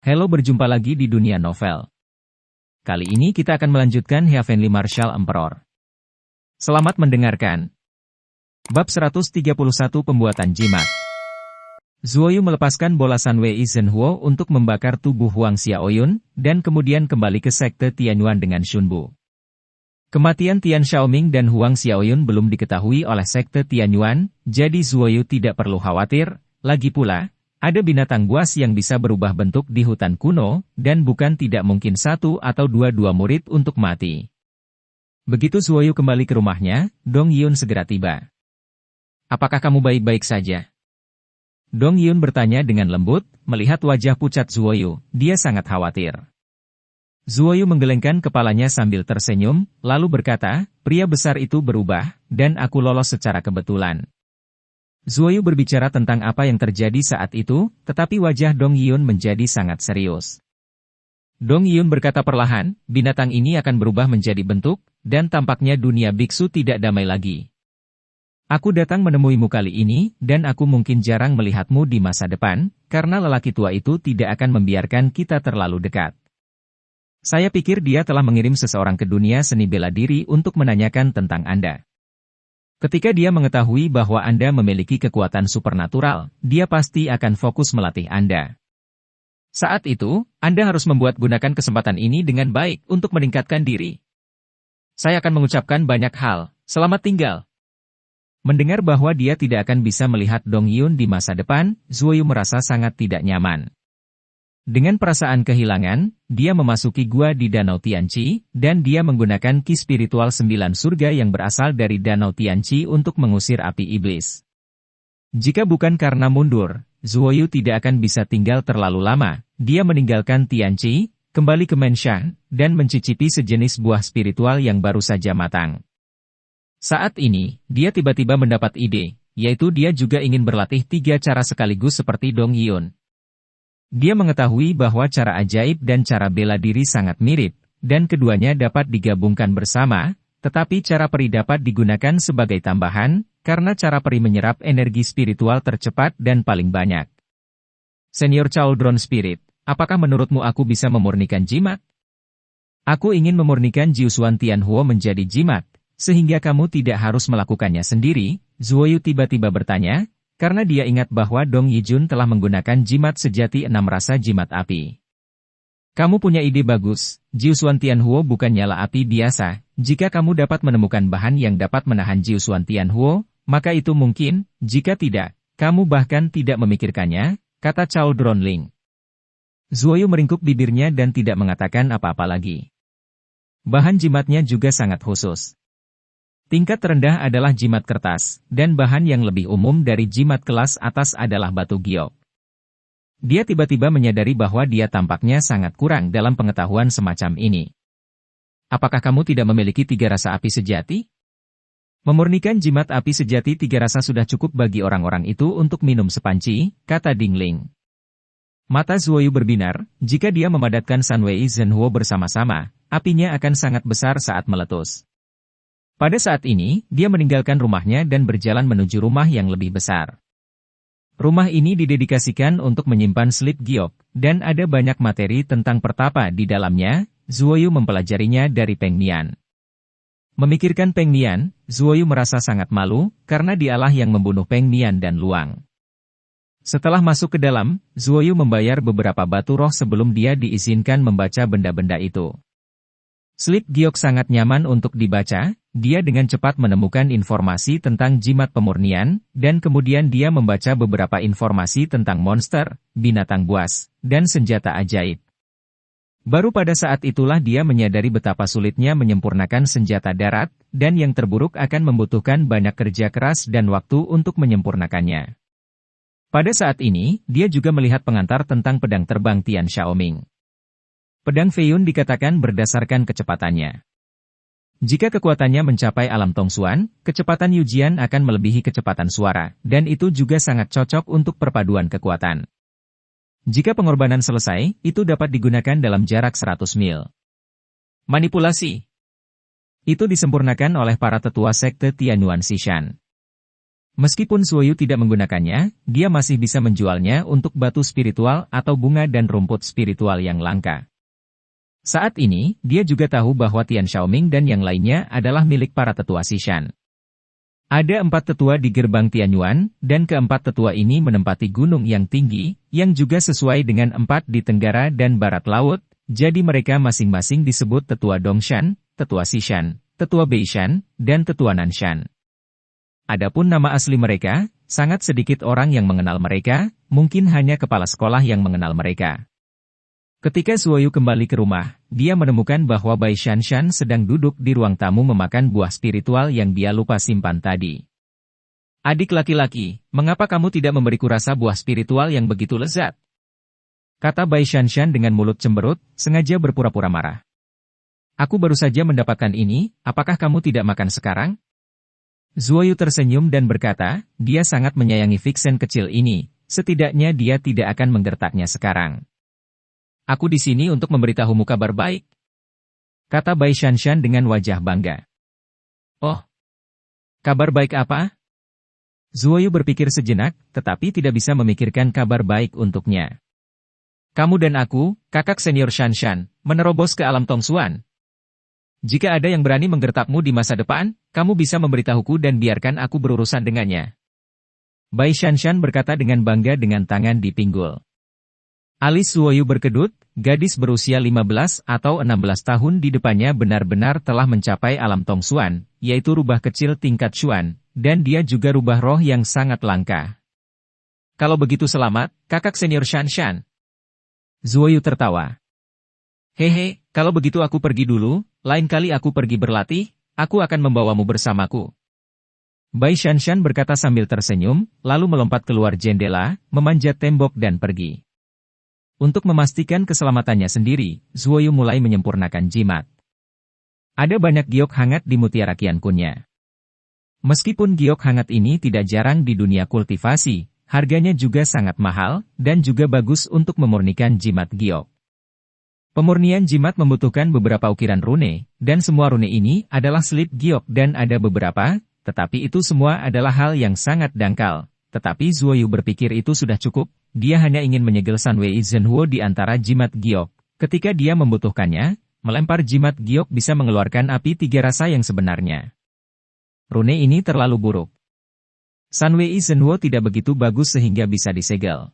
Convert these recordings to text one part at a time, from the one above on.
Halo, berjumpa lagi di dunia novel. Kali ini kita akan melanjutkan Heavenly Martial Emperor. Selamat mendengarkan. Bab 131 Pembuatan Jimat. Zuoyu melepaskan bola Sanwei Zhenhuo untuk membakar tubuh Huang Xiaoyun, dan kemudian kembali ke sekte Tianyuan dengan Shunbu. Kematian Tian Xiaoming dan Huang Xiaoyun belum diketahui oleh sekte Tianyuan, jadi Zuoyu tidak perlu khawatir. Lagi pula, ada binatang buas yang bisa berubah bentuk di hutan kuno, dan bukan tidak mungkin satu atau dua murid untuk mati. Begitu Zuoyu kembali ke rumahnya, Dong Yun segera tiba. "Apakah kamu baik-baik saja?" Dong Yun bertanya dengan lembut, melihat wajah pucat Zuoyu, dia sangat khawatir. Zuoyu menggelengkan kepalanya sambil tersenyum, lalu berkata, "Pria besar itu berubah, dan aku lolos secara kebetulan." Zuoyu berbicara tentang apa yang terjadi saat itu, tetapi wajah Dong Yun menjadi sangat serius. Dong Yun berkata perlahan, "Binatang ini akan berubah menjadi bentuk, dan tampaknya dunia biksu tidak damai lagi. Aku datang menemuimu kali ini, dan aku mungkin jarang melihatmu di masa depan, karena lelaki tua itu tidak akan membiarkan kita terlalu dekat. Saya pikir dia telah mengirim seseorang ke dunia seni bela diri untuk menanyakan tentang Anda. Ketika dia mengetahui bahwa Anda memiliki kekuatan supernatural, dia pasti akan fokus melatih Anda. Saat itu, Anda harus gunakan kesempatan ini dengan baik untuk meningkatkan diri. Saya akan mengucapkan banyak hal. Selamat tinggal." Mendengar bahwa dia tidak akan bisa melihat Dong Yun di masa depan, Zuoyu merasa sangat tidak nyaman. Dengan perasaan kehilangan, dia memasuki gua di Danau Tianqi, dan dia menggunakan ki spiritual 9 surga yang berasal dari Danau Tianqi untuk mengusir api iblis. Jika bukan karena mundur, Zuoyu tidak akan bisa tinggal terlalu lama. Dia meninggalkan Tianqi, kembali ke Menshan, dan mencicipi sejenis buah spiritual yang baru saja matang. Saat ini, dia tiba-tiba mendapat ide, yaitu dia juga ingin berlatih 3 cara sekaligus seperti Dong Yun. Dia mengetahui bahwa cara ajaib dan cara bela diri sangat mirip, dan keduanya dapat digabungkan bersama, tetapi cara peri dapat digunakan sebagai tambahan, karena cara peri menyerap energi spiritual tercepat dan paling banyak. Senior Cauldron Spirit, apakah menurutmu aku bisa memurnikan jimat? Aku ingin memurnikan Jiusuan Tianhuo menjadi jimat, sehingga kamu tidak harus melakukannya sendiri, Zuoyu tiba-tiba bertanya, karena dia ingat bahwa Dong Yijun telah menggunakan jimat sejati 6 rasa jimat api. "Kamu punya ide bagus, Jiusuan Tianhuo bukan nyala api biasa. Jika kamu dapat menemukan bahan yang dapat menahan Jiusuan Tianhuo, maka itu mungkin, jika tidak, kamu bahkan tidak memikirkannya," kata Cauldron Ling. Zuoyu meringkuk bibirnya dan tidak mengatakan apa-apa lagi. Bahan jimatnya juga sangat khusus. Tingkat terendah adalah jimat kertas, dan bahan yang lebih umum dari jimat kelas atas adalah batu giok. Dia tiba-tiba menyadari bahwa dia tampaknya sangat kurang dalam pengetahuan semacam ini. "Apakah kamu tidak memiliki 3 rasa api sejati?" "Memurnikan jimat api sejati 3 rasa sudah cukup bagi orang-orang itu untuk minum sepanci," kata Ding Ling. Mata Zuoyu berbinar, jika dia memadatkan Sanwei Zhenhuo bersama-sama, apinya akan sangat besar saat meletus. Pada saat ini, dia meninggalkan rumahnya dan berjalan menuju rumah yang lebih besar. Rumah ini didedikasikan untuk menyimpan slip giok, dan ada banyak materi tentang pertapa di dalamnya. Zuoyu mempelajarinya dari Peng Nian. Memikirkan Peng Nian, Zuoyu merasa sangat malu, karena dialah yang membunuh Peng Nian dan Luang. Setelah masuk ke dalam, Zuoyu membayar beberapa batu roh sebelum dia diizinkan membaca benda-benda itu. Slip giok sangat nyaman untuk dibaca, dia dengan cepat menemukan informasi tentang jimat pemurnian, dan kemudian dia membaca beberapa informasi tentang monster, binatang buas, dan senjata ajaib. Baru pada saat itulah dia menyadari betapa sulitnya menyempurnakan senjata darat, dan yang terburuk akan membutuhkan banyak kerja keras dan waktu untuk menyempurnakannya. Pada saat ini, dia juga melihat pengantar tentang pedang terbang Tian Xiaoming. Pedang Feiyun dikatakan berdasarkan kecepatannya. Jika kekuatannya mencapai alam Tongsuan, kecepatan Yujian akan melebihi kecepatan suara, dan itu juga sangat cocok untuk perpaduan kekuatan. Jika pengorbanan selesai, itu dapat digunakan dalam jarak 100 mil. Manipulasi. Itu disempurnakan oleh para tetua sekte Tianyuan Sishan. Meskipun Suoyu tidak menggunakannya, dia masih bisa menjualnya untuk batu spiritual atau bunga dan rumput spiritual yang langka. Saat ini, dia juga tahu bahwa Tian Xiaoming dan yang lainnya adalah milik para tetua Xishan. Ada 4 tetua di gerbang Tianyuan, dan keempat tetua ini menempati gunung yang tinggi, yang juga sesuai dengan 4 di tenggara dan barat laut, jadi mereka masing-masing disebut tetua Dongshan, tetua Xishan, tetua Beishan, dan tetua Nanshan. Adapun nama asli mereka, sangat sedikit orang yang mengenal mereka, mungkin hanya kepala sekolah yang mengenal mereka. Ketika Suoyu kembali ke rumah, dia menemukan bahwa Bai Shanshan sedang duduk di ruang tamu memakan buah spiritual yang dia lupa simpan tadi. "Adik laki-laki, mengapa kamu tidak memberiku rasa buah spiritual yang begitu lezat?" kata Bai Shanshan dengan mulut cemberut, sengaja berpura-pura marah. "Aku baru saja mendapatkan ini, apakah kamu tidak makan sekarang?" Suoyu tersenyum dan berkata, dia sangat menyayangi Vixen kecil ini, setidaknya dia tidak akan menggertaknya sekarang. "Aku di sini untuk memberitahumu kabar baik," kata Bai Shanshan dengan wajah bangga. "Oh, kabar baik apa?" Suoyu berpikir sejenak, tetapi tidak bisa memikirkan kabar baik untuknya. "Kamu dan aku, kakak senior Shanshan, menerobos ke alam Tongsuan. Jika ada yang berani menggertakmu di masa depan, kamu bisa memberitahuku dan biarkan aku berurusan dengannya." Bai Shanshan berkata dengan bangga dengan tangan di pinggul. Alis Suoyu berkedut, gadis berusia 15 atau 16 tahun di depannya benar-benar telah mencapai alam Tongsuan, yaitu rubah kecil tingkat Xuan, dan dia juga rubah roh yang sangat langka. "Kalau begitu selamat, kakak senior Shanshan." Suoyu tertawa. "Hehe, kalau begitu aku pergi dulu, lain kali aku pergi berlatih, aku akan membawamu bersamaku." Bai Shanshan berkata sambil tersenyum, lalu melompat keluar jendela, memanjat tembok dan pergi. Untuk memastikan keselamatannya sendiri, Suoyu mulai menyempurnakan jimat. Ada banyak giok hangat di mutiara Qiankunnya. Meskipun giok hangat ini tidak jarang di dunia kultivasi, harganya juga sangat mahal, dan juga bagus untuk memurnikan jimat giok. Pemurnian jimat membutuhkan beberapa ukiran rune, dan semua rune ini adalah slip giok dan ada beberapa, tetapi itu semua adalah hal yang sangat dangkal. Tetapi Suoyu berpikir itu sudah cukup, dia hanya ingin menyegel Sunwei Zhenhuo di antara jimat giok. Ketika dia membutuhkannya, melempar jimat giok bisa mengeluarkan api 3 rasa yang sebenarnya. Rune ini terlalu buruk. Sunwei Zhenhuo tidak begitu bagus sehingga bisa disegel.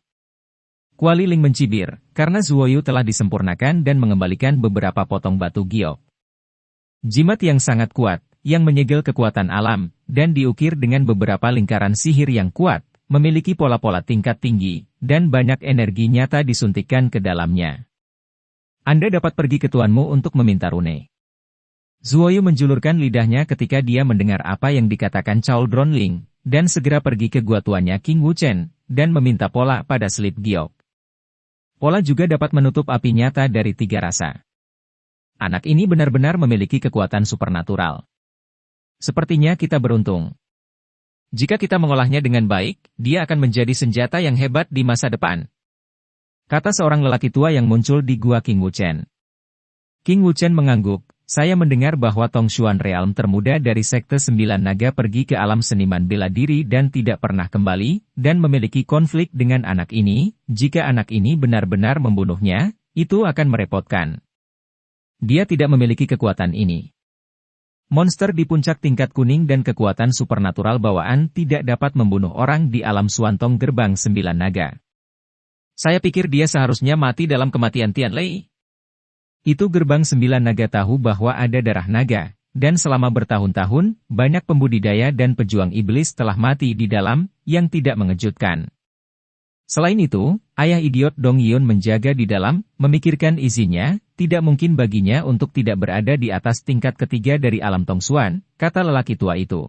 Kuali Ling mencibir, karena Suoyu telah disempurnakan dan mengembalikan beberapa potong batu giok. Jimat yang sangat kuat, yang menyegel kekuatan alam, dan diukir dengan beberapa lingkaran sihir yang kuat, memiliki pola-pola tingkat tinggi, dan banyak energi nyata disuntikkan ke dalamnya. Anda dapat pergi ke tuanmu untuk meminta rune. Suoyu menjulurkan lidahnya ketika dia mendengar apa yang dikatakan Cao Dronling, dan segera pergi ke gua tuannya King Wuchen, dan meminta pola pada slip giok. Pola juga dapat menutup api nyata dari 3 rasa. Anak ini benar-benar memiliki kekuatan supernatural. Sepertinya kita beruntung. Jika kita mengolahnya dengan baik, dia akan menjadi senjata yang hebat di masa depan, kata seorang lelaki tua yang muncul di gua King Wuchen. King Wuchen mengangguk, saya mendengar bahwa Tongshuan Realm termuda dari Sekte 9 Naga pergi ke alam seniman bela diri dan tidak pernah kembali, dan memiliki konflik dengan anak ini. Jika anak ini benar-benar membunuhnya, itu akan merepotkan. Dia tidak memiliki kekuatan ini. Monster di puncak tingkat kuning dan kekuatan supernatural bawaan tidak dapat membunuh orang di alam Suantong Gerbang 9 Naga. Saya pikir dia seharusnya mati dalam kematian Tianlei. Itu Gerbang 9 Naga tahu bahwa ada darah naga, dan selama bertahun-tahun, banyak pembudidaya dan pejuang iblis telah mati di dalam, yang tidak mengejutkan. Selain itu, ayah idiot Dong Yun menjaga di dalam, memikirkan izinnya, tidak mungkin baginya untuk tidak berada di atas tingkat ketiga dari alam Tongsuan, kata lelaki tua itu.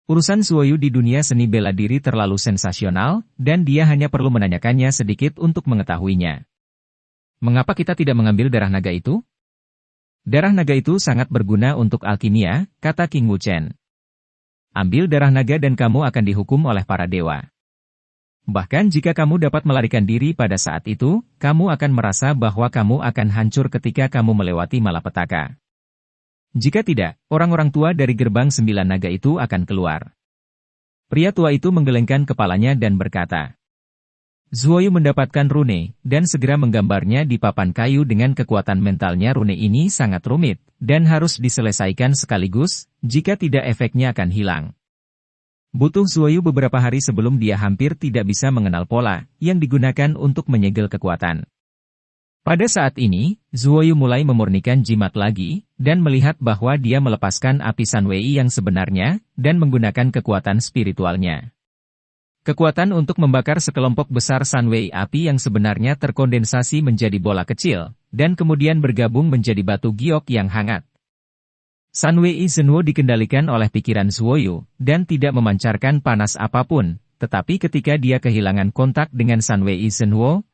Urusan Suoyu di dunia seni bela diri terlalu sensasional, dan dia hanya perlu menanyakannya sedikit untuk mengetahuinya. Mengapa kita tidak mengambil darah naga itu? Darah naga itu sangat berguna untuk alkimia, kata King Wuchen. Ambil darah naga dan kamu akan dihukum oleh para dewa. Bahkan jika kamu dapat melarikan diri pada saat itu, kamu akan merasa bahwa kamu akan hancur ketika kamu melewati malapetaka. Jika tidak, orang-orang tua dari Gerbang 9 Naga itu akan keluar. Pria tua itu menggelengkan kepalanya dan berkata, Zuoyu mendapatkan rune, dan segera menggambarnya di papan kayu dengan kekuatan mentalnya. Rune ini sangat rumit, dan harus diselesaikan sekaligus, jika tidak efeknya akan hilang. Butuh Zuoyu beberapa hari sebelum dia hampir tidak bisa mengenal pola yang digunakan untuk menyegel kekuatan. Pada saat ini, Zuoyu mulai memurnikan jimat lagi, dan melihat bahwa dia melepaskan api Sunwei yang sebenarnya, dan menggunakan kekuatan spiritualnya. Kekuatan untuk membakar sekelompok besar Sunwei api yang sebenarnya terkondensasi menjadi bola kecil, dan kemudian bergabung menjadi batu giok yang hangat. Sunwei Zhenhuo dikendalikan oleh pikiran Zuoyu, dan tidak memancarkan panas apapun, tetapi ketika dia kehilangan kontak dengan Sunwei Zhenhuo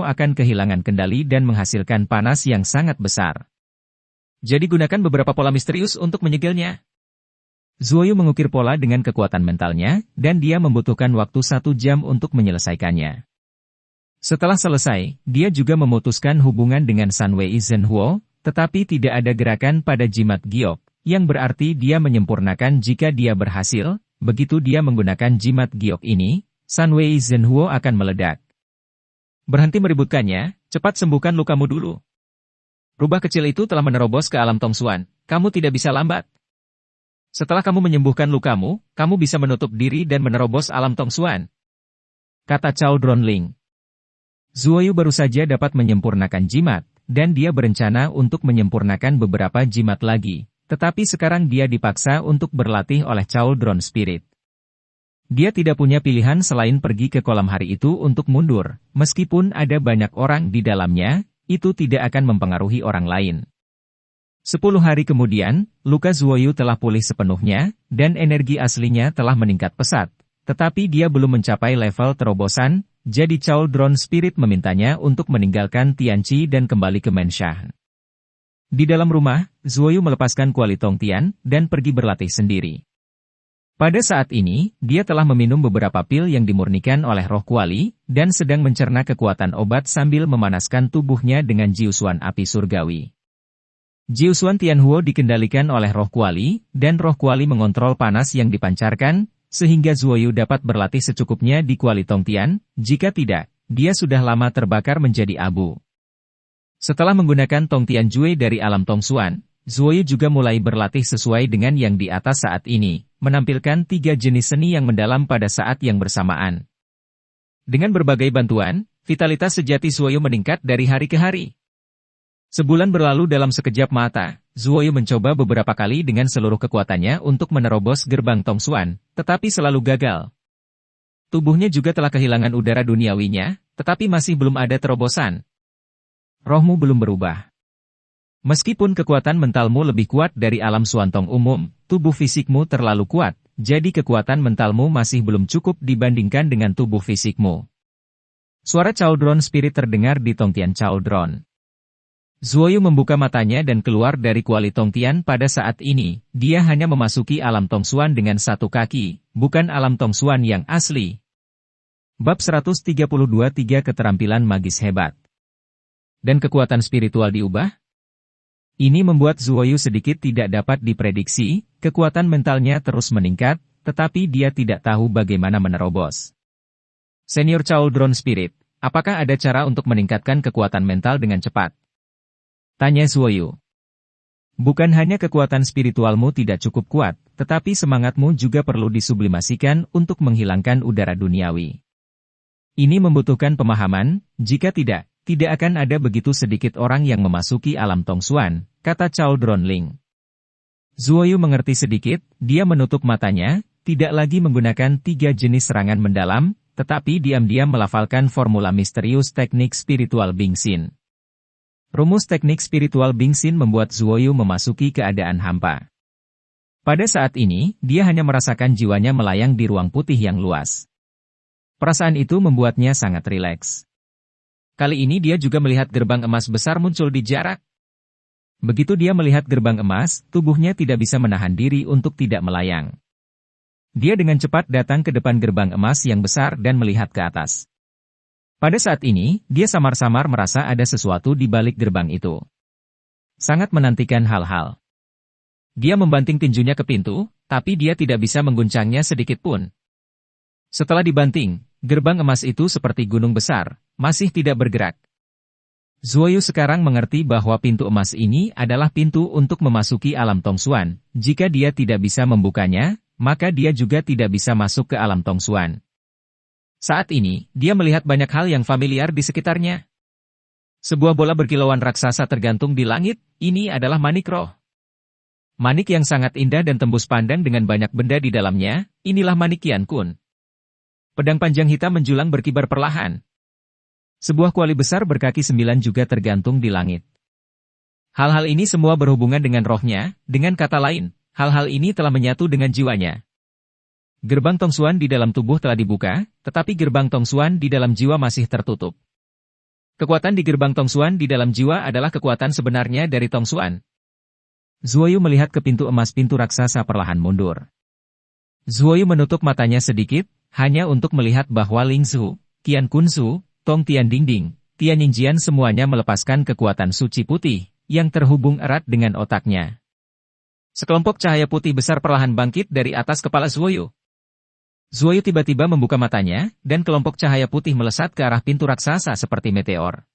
akan kehilangan kendali dan menghasilkan panas yang sangat besar. Jadi gunakan beberapa pola misterius untuk menyegelnya. Zuoyu mengukir pola dengan kekuatan mentalnya, dan dia membutuhkan waktu 1 jam untuk menyelesaikannya. Setelah selesai, dia juga memutuskan hubungan dengan Sunwei Zhenhuo, tetapi tidak ada gerakan pada jimat giok, yang berarti dia menyempurnakan. Jika dia berhasil, begitu dia menggunakan jimat giok ini, Sunwei Zhenhuo akan meledak. Berhenti meributkannya, cepat sembuhkan lukamu dulu. Rubah kecil itu telah menerobos ke alam Tongsuan, kamu tidak bisa lambat. Setelah kamu menyembuhkan lukamu, kamu bisa menutup diri dan menerobos alam Tongsuan, kata Cao Dronling. Zuoyu baru saja dapat menyempurnakan jimat, dan dia berencana untuk menyempurnakan beberapa jimat lagi, tetapi sekarang dia dipaksa untuk berlatih oleh Cao Dron Spirit. Dia tidak punya pilihan selain pergi ke kolam hari itu untuk mundur, meskipun ada banyak orang di dalamnya, itu tidak akan mempengaruhi orang lain. 10 hari kemudian, luka Zuoyu telah pulih sepenuhnya, dan energi aslinya telah meningkat pesat, tetapi dia belum mencapai level terobosan, jadi Cao Dron Spirit memintanya untuk meninggalkan Tianqi dan kembali ke Menshan. Di dalam rumah, Zuoyu melepaskan kuali Tongtian, dan pergi berlatih sendiri. Pada saat ini, dia telah meminum beberapa pil yang dimurnikan oleh roh kuali, dan sedang mencerna kekuatan obat sambil memanaskan tubuhnya dengan jiusuan api surgawi. Jiusuan Tianhuo dikendalikan oleh roh kuali, dan roh kuali mengontrol panas yang dipancarkan, sehingga Zuoyu dapat berlatih secukupnya di kuali Tongtian, jika tidak, dia sudah lama terbakar menjadi abu. Setelah menggunakan Tongtian Jue dari alam Tongsuan, Zuoyu juga mulai berlatih sesuai dengan yang di atas saat ini, menampilkan 3 jenis seni yang mendalam pada saat yang bersamaan. Dengan berbagai bantuan, vitalitas sejati Zuoyu meningkat dari hari ke hari. Sebulan berlalu dalam sekejap mata, Zuoyu mencoba beberapa kali dengan seluruh kekuatannya untuk menerobos gerbang Tongsuan, tetapi selalu gagal. Tubuhnya juga telah kehilangan udara duniawinya, tetapi masih belum ada terobosan. Rohmu belum berubah. Meskipun kekuatan mentalmu lebih kuat dari alam Suantong umum, tubuh fisikmu terlalu kuat, jadi kekuatan mentalmu masih belum cukup dibandingkan dengan tubuh fisikmu. Suara Cao Dron Spirit terdengar di Tongtian Cao Dron. Zuoyu membuka matanya dan keluar dari kuali Tongtian. Pada saat ini, dia hanya memasuki alam Tongsuan dengan 1 kaki, bukan alam Tongsuan yang asli. Bab 132-3 Keterampilan Magis Hebat. Dan kekuatan spiritual diubah? Ini membuat Zuoyu sedikit tidak dapat diprediksi, kekuatan mentalnya terus meningkat, tetapi dia tidak tahu bagaimana menerobos. Senior Cao Dron Spirit, apakah ada cara untuk meningkatkan kekuatan mental dengan cepat? Tanya Zuoyu. Bukan hanya kekuatan spiritualmu tidak cukup kuat, tetapi semangatmu juga perlu disublimasikan untuk menghilangkan udara duniawi. Ini membutuhkan pemahaman, jika tidak akan ada begitu sedikit orang yang memasuki alam Tongsuan, kata Cao Dronling. Zuoyu mengerti sedikit, dia menutup matanya, tidak lagi menggunakan 3 jenis serangan mendalam, tetapi diam-diam melafalkan formula misterius teknik spiritual Bingxin. Rumus teknik spiritual Bingxin membuat Zuoyu memasuki keadaan hampa. Pada saat ini, dia hanya merasakan jiwanya melayang di ruang putih yang luas. Perasaan itu membuatnya sangat rileks. Kali ini dia juga melihat gerbang emas besar muncul di jarak. Begitu dia melihat gerbang emas, tubuhnya tidak bisa menahan diri untuk tidak melayang. Dia dengan cepat datang ke depan gerbang emas yang besar dan melihat ke atas. Pada saat ini, dia samar-samar merasa ada sesuatu di balik gerbang itu. Sangat menantikan hal-hal. Dia membanting tinjunya ke pintu, tapi dia tidak bisa mengguncangnya sedikit pun. Setelah dibanting, gerbang emas itu seperti gunung besar, masih tidak bergerak. Zuoyu sekarang mengerti bahwa pintu emas ini adalah pintu untuk memasuki alam Tongsuan. Jika dia tidak bisa membukanya, maka dia juga tidak bisa masuk ke alam Tongsuan. Saat ini, dia melihat banyak hal yang familiar di sekitarnya. Sebuah bola berkilauan raksasa tergantung di langit, ini adalah manik roh. Manik yang sangat indah dan tembus pandang dengan banyak benda di dalamnya, inilah manik Qian Kun. Pedang panjang hitam menjulang berkibar perlahan. Sebuah kuali besar berkaki 9 juga tergantung di langit. Hal-hal ini semua berhubungan dengan rohnya, dengan kata lain, hal-hal ini telah menyatu dengan jiwanya. Gerbang Tongsuan di dalam tubuh telah dibuka, tetapi gerbang Tongsuan di dalam jiwa masih tertutup. Kekuatan di gerbang Tongsuan di dalam jiwa adalah kekuatan sebenarnya dari Tongsuan. Zuoyu melihat ke pintu emas pintu raksasa perlahan mundur. Zuoyu menutup matanya sedikit, hanya untuk melihat bahwa Ling Zhu, Qian Kun Su, Tong Tian Dingding, Tian Yingjian semuanya melepaskan kekuatan suci putih, yang terhubung erat dengan otaknya. Sekelompok cahaya putih besar perlahan bangkit dari atas kepala Zuoyu. Zuoyu tiba-tiba membuka matanya, dan kelompok cahaya putih melesat ke arah pintu raksasa seperti meteor.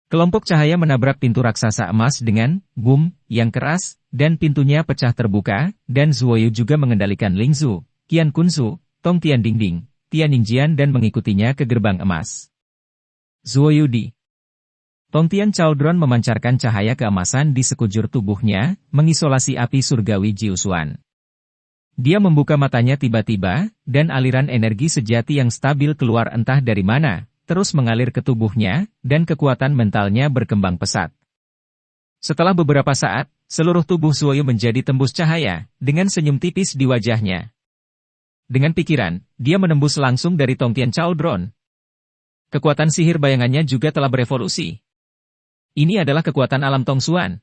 Kelompok cahaya menabrak pintu raksasa emas dengan boom yang keras, dan pintunya pecah terbuka, dan Zuoyu juga mengendalikan Ling Zhu, Qian Kun Su, Tong Tian Dingding, Tian Yingjian dan mengikutinya ke gerbang emas. Zuoyu di Tong Tian Chaldron memancarkan cahaya keemasan di sekujur tubuhnya, mengisolasi api surgawi Jiusuan. Dia membuka matanya tiba-tiba, dan aliran energi sejati yang stabil keluar entah dari mana, terus mengalir ke tubuhnya, dan kekuatan mentalnya berkembang pesat. Setelah beberapa saat, seluruh tubuh Zuoyu menjadi tembus cahaya, dengan senyum tipis di wajahnya. Dengan pikiran, dia menembus langsung dari Tongtian Chaldron. Kekuatan sihir bayangannya juga telah berevolusi. Ini adalah kekuatan alam Tongsuan.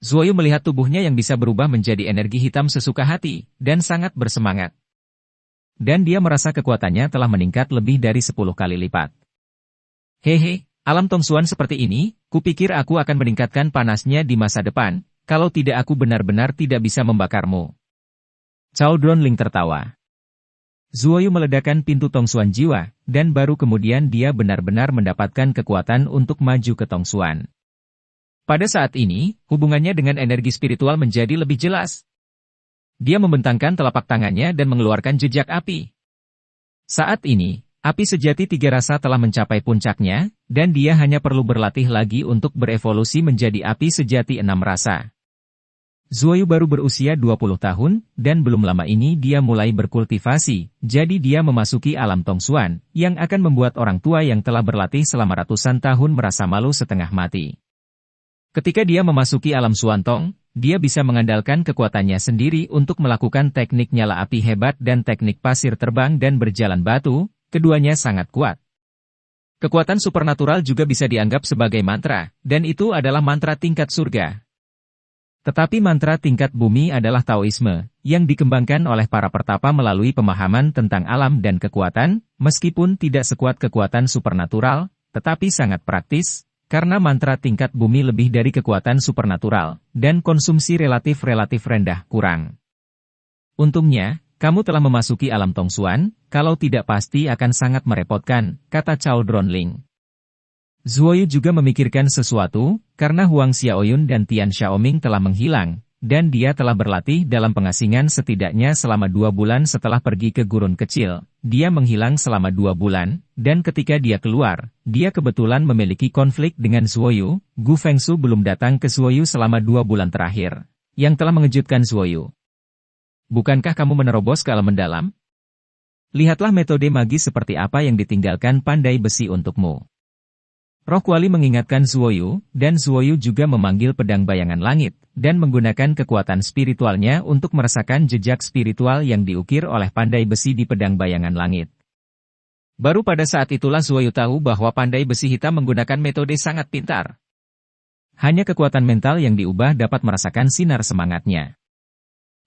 Zuoyu melihat tubuhnya yang bisa berubah menjadi energi hitam sesuka hati, dan sangat bersemangat. Dan dia merasa kekuatannya telah meningkat lebih dari 10 kali lipat. Hehe, alam Tongsuan seperti ini, kupikir aku akan meningkatkan panasnya di masa depan, kalau tidak aku benar-benar tidak bisa membakarmu. Chaldron Ling tertawa. Zuoyu meledakkan pintu Tongsuan jiwa, dan baru kemudian dia benar-benar mendapatkan kekuatan untuk maju ke Tongsuan. Pada saat ini, hubungannya dengan energi spiritual menjadi lebih jelas. Dia membentangkan telapak tangannya dan mengeluarkan jejak api. Saat ini, api sejati tiga rasa telah mencapai puncaknya, dan dia hanya perlu berlatih lagi untuk berevolusi menjadi api sejati 6 rasa. Zuoyu baru berusia 20 tahun, dan belum lama ini dia mulai berkultivasi, jadi dia memasuki alam Tongsuan, yang akan membuat orang tua yang telah berlatih selama ratusan tahun merasa malu setengah mati. Ketika dia memasuki alam Suantong, dia bisa mengandalkan kekuatannya sendiri untuk melakukan teknik nyala api hebat dan teknik pasir terbang dan berjalan batu, keduanya sangat kuat. Kekuatan supernatural juga bisa dianggap sebagai mantra, dan itu adalah mantra tingkat surga. Tetapi mantra tingkat bumi adalah Taoisme, yang dikembangkan oleh para pertapa melalui pemahaman tentang alam dan kekuatan, meskipun tidak sekuat kekuatan supernatural, tetapi sangat praktis, karena mantra tingkat bumi lebih dari kekuatan supernatural, dan konsumsi relatif rendah kurang. Untungnya, kamu telah memasuki alam Tongsuan, kalau tidak pasti akan sangat merepotkan, kata Chaldron Ling. Zuoyu juga memikirkan sesuatu, karena Huang Xiaoyun dan Tian Xiaoming telah menghilang, dan dia telah berlatih dalam pengasingan setidaknya selama 2 bulan setelah pergi ke gurun kecil. Dia menghilang selama 2 bulan, dan ketika dia keluar, dia kebetulan memiliki konflik dengan Zuoyu. Gu Fengsu belum datang ke Zuoyu selama 2 bulan terakhir, yang telah mengejutkan Zuoyu. Bukankah kamu menerobos ke alam mendalam? Lihatlah metode magis seperti apa yang ditinggalkan pandai besi untukmu. Roh Kuali mengingatkan Zuoyu, dan Zuoyu juga memanggil pedang bayangan langit, dan menggunakan kekuatan spiritualnya untuk merasakan jejak spiritual yang diukir oleh pandai besi di pedang bayangan langit. Baru pada saat itulah Zuoyu tahu bahwa pandai besi hitam menggunakan metode sangat pintar. Hanya kekuatan mental yang diubah dapat merasakan sinar semangatnya.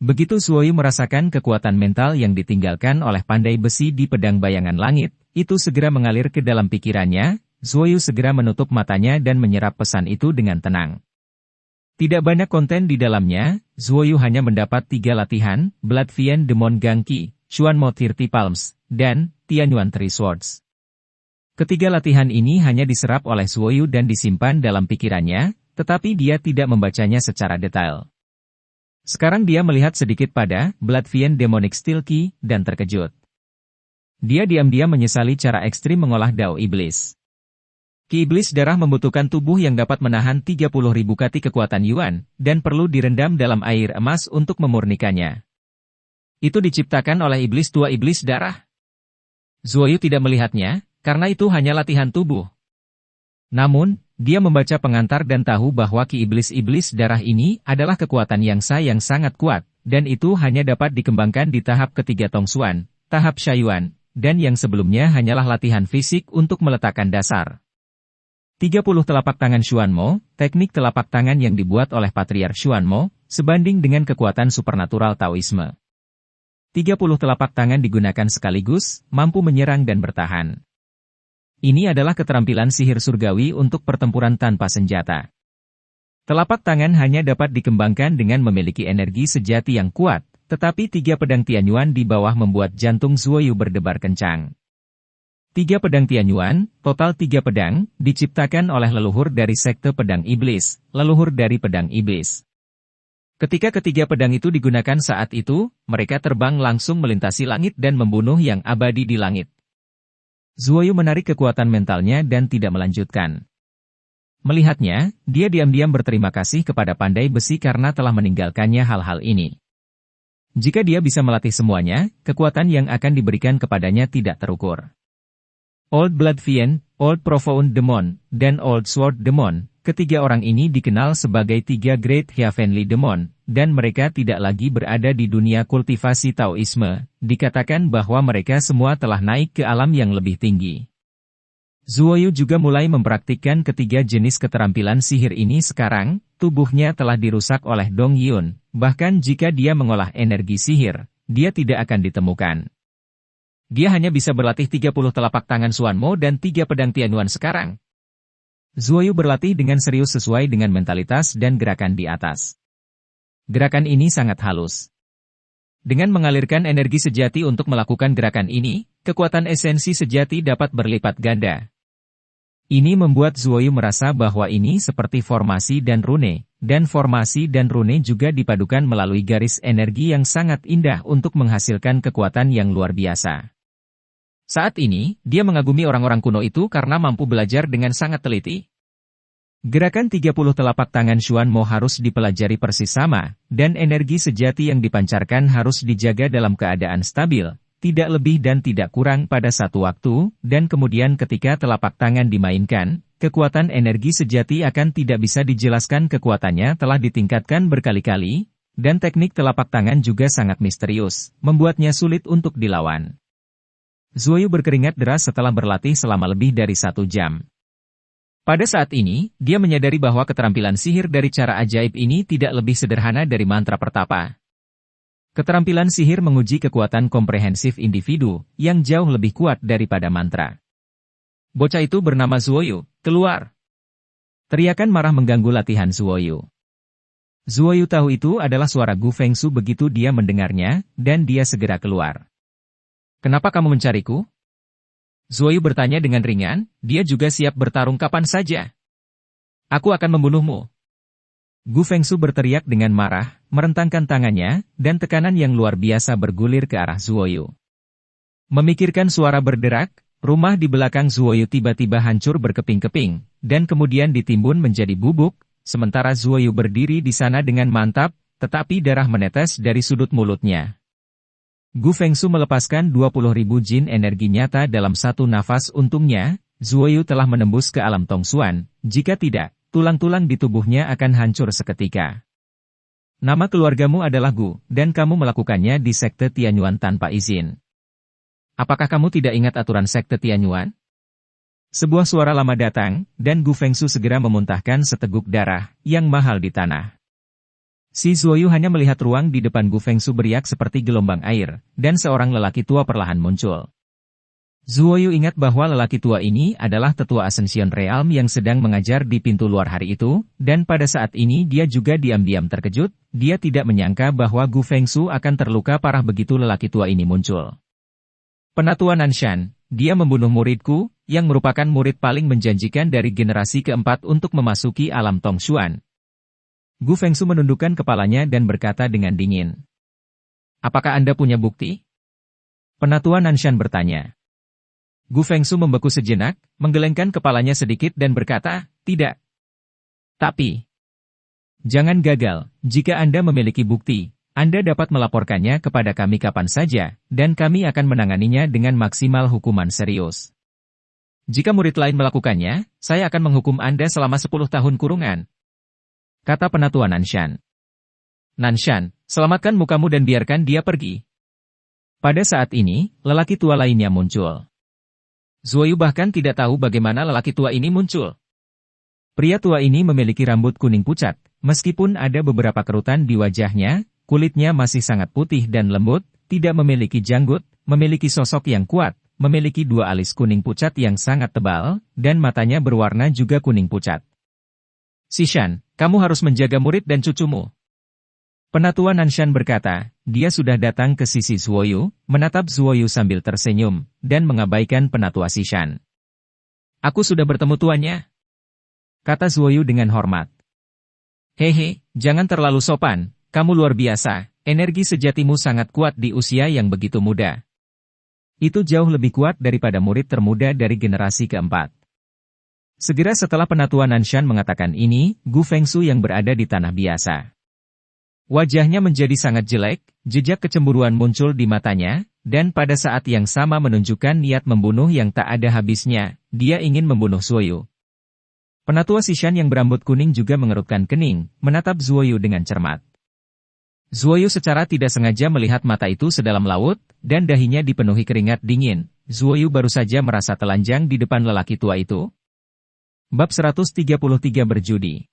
Begitu Zuoyu merasakan kekuatan mental yang ditinggalkan oleh pandai besi di pedang bayangan langit, itu segera mengalir ke dalam pikirannya. Zuoyu segera menutup matanya dan menyerap pesan itu dengan tenang. Tidak banyak konten di dalamnya, Zuoyu hanya mendapat 3 latihan, Blood Fiend Demon Gangki, Xuanmo 30 Palms, dan Tianyuan Three Swords. Ketiga latihan ini hanya diserap oleh Zuoyu dan disimpan dalam pikirannya, tetapi dia tidak membacanya secara detail. Sekarang dia melihat sedikit pada Blood Fiend Demonic Steel Ki, dan terkejut. Dia diam-diam menyesali cara ekstrim mengolah Dao Iblis. Ki Iblis Darah membutuhkan tubuh yang dapat menahan 30.000 kati kekuatan Yuan, dan perlu direndam dalam air emas untuk memurnikannya. Itu diciptakan oleh Iblis Tua Iblis Darah. Zuoyu tidak melihatnya, karena itu hanya latihan tubuh. Namun, dia membaca pengantar dan tahu bahwa Ki Iblis Darah ini adalah kekuatan yang sangat kuat, dan itu hanya dapat dikembangkan di tahap ketiga Tongsuan, tahap Shaiyuan, dan yang sebelumnya hanyalah latihan fisik untuk meletakkan dasar. 30 telapak tangan Xuanmo, teknik telapak tangan yang dibuat oleh Patriark Xuanmo, sebanding dengan kekuatan supernatural Taoisme. 30 telapak tangan digunakan sekaligus, mampu menyerang dan bertahan. Ini adalah keterampilan sihir surgawi untuk pertempuran tanpa senjata. Telapak tangan hanya dapat dikembangkan dengan memiliki energi sejati yang kuat, tetapi 3 pedang Tianyuan di bawah membuat jantung Zuoyu berdebar kencang. 3 pedang Tianyuan, total 3 pedang, diciptakan oleh leluhur dari sekte pedang iblis, leluhur dari pedang iblis. Ketika ketiga pedang itu digunakan saat itu, mereka terbang langsung melintasi langit dan membunuh yang abadi di langit. Zuoyu menarik kekuatan mentalnya dan tidak melanjutkan. Melihatnya, dia diam-diam berterima kasih kepada pandai besi karena telah meninggalkannya hal-hal ini. Jika dia bisa melatih semuanya, kekuatan yang akan diberikan kepadanya tidak terukur. Old Blood Fiend, Old Profound Demon, dan Old Sword Demon, ketiga orang ini dikenal sebagai 3 Great Heavenly Demon, dan mereka tidak lagi berada di dunia kultivasi Taoisme, dikatakan bahwa mereka semua telah naik ke alam yang lebih tinggi. Zuoyu juga mulai mempraktikkan ketiga jenis keterampilan sihir ini sekarang, tubuhnya telah dirusak oleh Dong Yun, bahkan jika dia mengolah energi sihir, dia tidak akan ditemukan. Dia hanya bisa berlatih 30 telapak tangan Xuanmo dan 3 pedang Tianyuan sekarang. Zuoyu berlatih dengan serius sesuai dengan mentalitas dan gerakan di atas. Gerakan ini sangat halus. Dengan mengalirkan energi sejati untuk melakukan gerakan ini, kekuatan esensi sejati dapat berlipat ganda. Ini membuat Zuoyu merasa bahwa ini seperti formasi dan rune, dan formasi dan rune juga dipadukan melalui garis energi yang sangat indah untuk menghasilkan kekuatan yang luar biasa. Saat ini, dia mengagumi orang-orang kuno itu karena mampu belajar dengan sangat teliti. Gerakan 30 telapak tangan Xuanmo harus dipelajari persis sama, dan energi sejati yang dipancarkan harus dijaga dalam keadaan stabil, tidak lebih dan tidak kurang pada satu waktu, dan kemudian ketika telapak tangan dimainkan, kekuatan energi sejati akan tidak bisa dijelaskan kekuatannya telah ditingkatkan berkali-kali, dan teknik telapak tangan juga sangat misterius, membuatnya sulit untuk dilawan. Zuoyu berkeringat deras setelah berlatih selama lebih dari 1 jam. Pada saat ini, dia menyadari bahwa keterampilan sihir dari cara ajaib ini tidak lebih sederhana dari mantra pertapa. Keterampilan sihir menguji kekuatan komprehensif individu, yang jauh lebih kuat daripada mantra. Bocah itu bernama Zuoyu, keluar! Teriakan marah mengganggu latihan Zuoyu. Zuoyu tahu itu adalah suara Gu Fengsu begitu dia mendengarnya, dan dia segera keluar. Kenapa kamu mencariku? Zuoyu bertanya dengan ringan, dia juga siap bertarung kapan saja. Aku akan membunuhmu. Gu Fengsu berteriak dengan marah, merentangkan tangannya, dan tekanan yang luar biasa bergulir ke arah Zuoyu. Memikirkan suara berderak, rumah di belakang Zuoyu tiba-tiba hancur berkeping-keping, dan kemudian ditimbun menjadi bubuk, sementara Zuoyu berdiri di sana dengan mantap, tetapi darah menetes dari sudut mulutnya. Gu Fengsu melepaskan 20.000 jin energi nyata dalam satu nafas. Untungnya, Zuoyu telah menembus ke alam Tongsuan, jika tidak, tulang-tulang di tubuhnya akan hancur seketika. Nama keluargamu adalah Gu, dan kamu melakukannya di sekte Tianyuan tanpa izin. Apakah kamu tidak ingat aturan sekte Tianyuan? Sebuah suara lama datang, dan Gu Fengsu segera memuntahkan seteguk darah, yang mahal di tanah. Si Zuoyu hanya melihat ruang di depan Gu Fengsu beriak seperti gelombang air, dan seorang lelaki tua perlahan muncul. Zuoyu ingat bahwa lelaki tua ini adalah tetua Ascension Realm yang sedang mengajar di pintu luar hari itu, dan pada saat ini dia juga diam-diam terkejut, dia tidak menyangka bahwa Gu Fengsu akan terluka parah begitu lelaki tua ini muncul. Penatua Nanshan, dia membunuh muridku, yang merupakan murid paling menjanjikan dari generasi keempat untuk memasuki alam Tongshuan. Gu Fengsu menundukkan kepalanya dan berkata dengan dingin. Apakah Anda punya bukti? Penatua Nanshan bertanya. Gu Fengsu membeku sejenak, menggelengkan kepalanya sedikit dan berkata, tidak. Tapi, jangan gagal, jika Anda memiliki bukti, Anda dapat melaporkannya kepada kami kapan saja, dan kami akan menanganinya dengan maksimal hukuman serius. Jika murid lain melakukannya, saya akan menghukum Anda selama 10 tahun kurungan. Kata penatua Nanshan. Nanshan, selamatkan mukamu dan biarkan dia pergi. Pada saat ini, lelaki tua lainnya muncul. Zuoyu bahkan tidak tahu bagaimana lelaki tua ini muncul. Pria tua ini memiliki rambut kuning pucat, meskipun ada beberapa kerutan di wajahnya, kulitnya masih sangat putih dan lembut, tidak memiliki janggut, memiliki sosok yang kuat, memiliki 2 alis kuning pucat yang sangat tebal, dan matanya berwarna juga kuning pucat. Sishan, kamu harus menjaga murid dan cucumu. Penatua Nanshan berkata, dia sudah datang ke sisi Zuoyu, menatap Zuoyu sambil tersenyum, dan mengabaikan penatua Sishan. Aku sudah bertemu tuannya. Kata Zuoyu dengan hormat. Hehe, jangan terlalu sopan, kamu luar biasa, energi sejatimu sangat kuat di usia yang begitu muda. Itu jauh lebih kuat daripada murid termuda dari generasi keempat. Segera setelah penatua Nanshan mengatakan ini, Gu Fengsu yang berada di tanah biasa. Wajahnya menjadi sangat jelek, jejak kecemburuan muncul di matanya, dan pada saat yang sama menunjukkan niat membunuh yang tak ada habisnya, dia ingin membunuh Zuoyu. Penatua Sishan yang berambut kuning juga mengerutkan kening, menatap Zuoyu dengan cermat. Zuoyu secara tidak sengaja melihat mata itu sedalam laut, dan dahinya dipenuhi keringat dingin. Zuoyu baru saja merasa telanjang di depan lelaki tua itu. Bab 133 berjudi.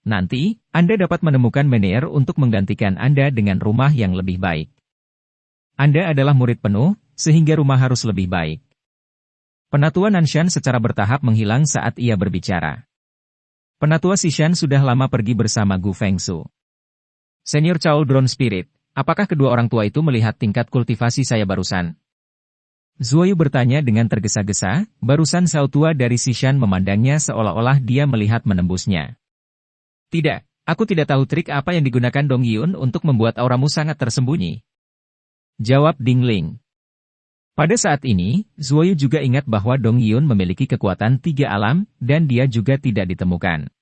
Nanti, Anda dapat menemukan Meneer untuk menggantikan Anda dengan rumah yang lebih baik. Anda adalah murid penuh, sehingga rumah harus lebih baik. Penatua Nanshan secara bertahap menghilang saat ia berbicara. Penatua Sishan sudah lama pergi bersama Gu Fengsu. Senior Cauldron Spirit, apakah kedua orang tua itu melihat tingkat kultivasi saya barusan? Zuoyu bertanya dengan tergesa-gesa, barusan Sao tua dari Sishan memandangnya seolah-olah dia melihat menembusnya. Tidak, aku tidak tahu trik apa yang digunakan Dong Yun untuk membuat auramu sangat tersembunyi. Jawab Ding Ling. Pada saat ini, Zuoyu juga ingat bahwa Dong Yun memiliki kekuatan 3 alam, dan dia juga tidak ditemukan.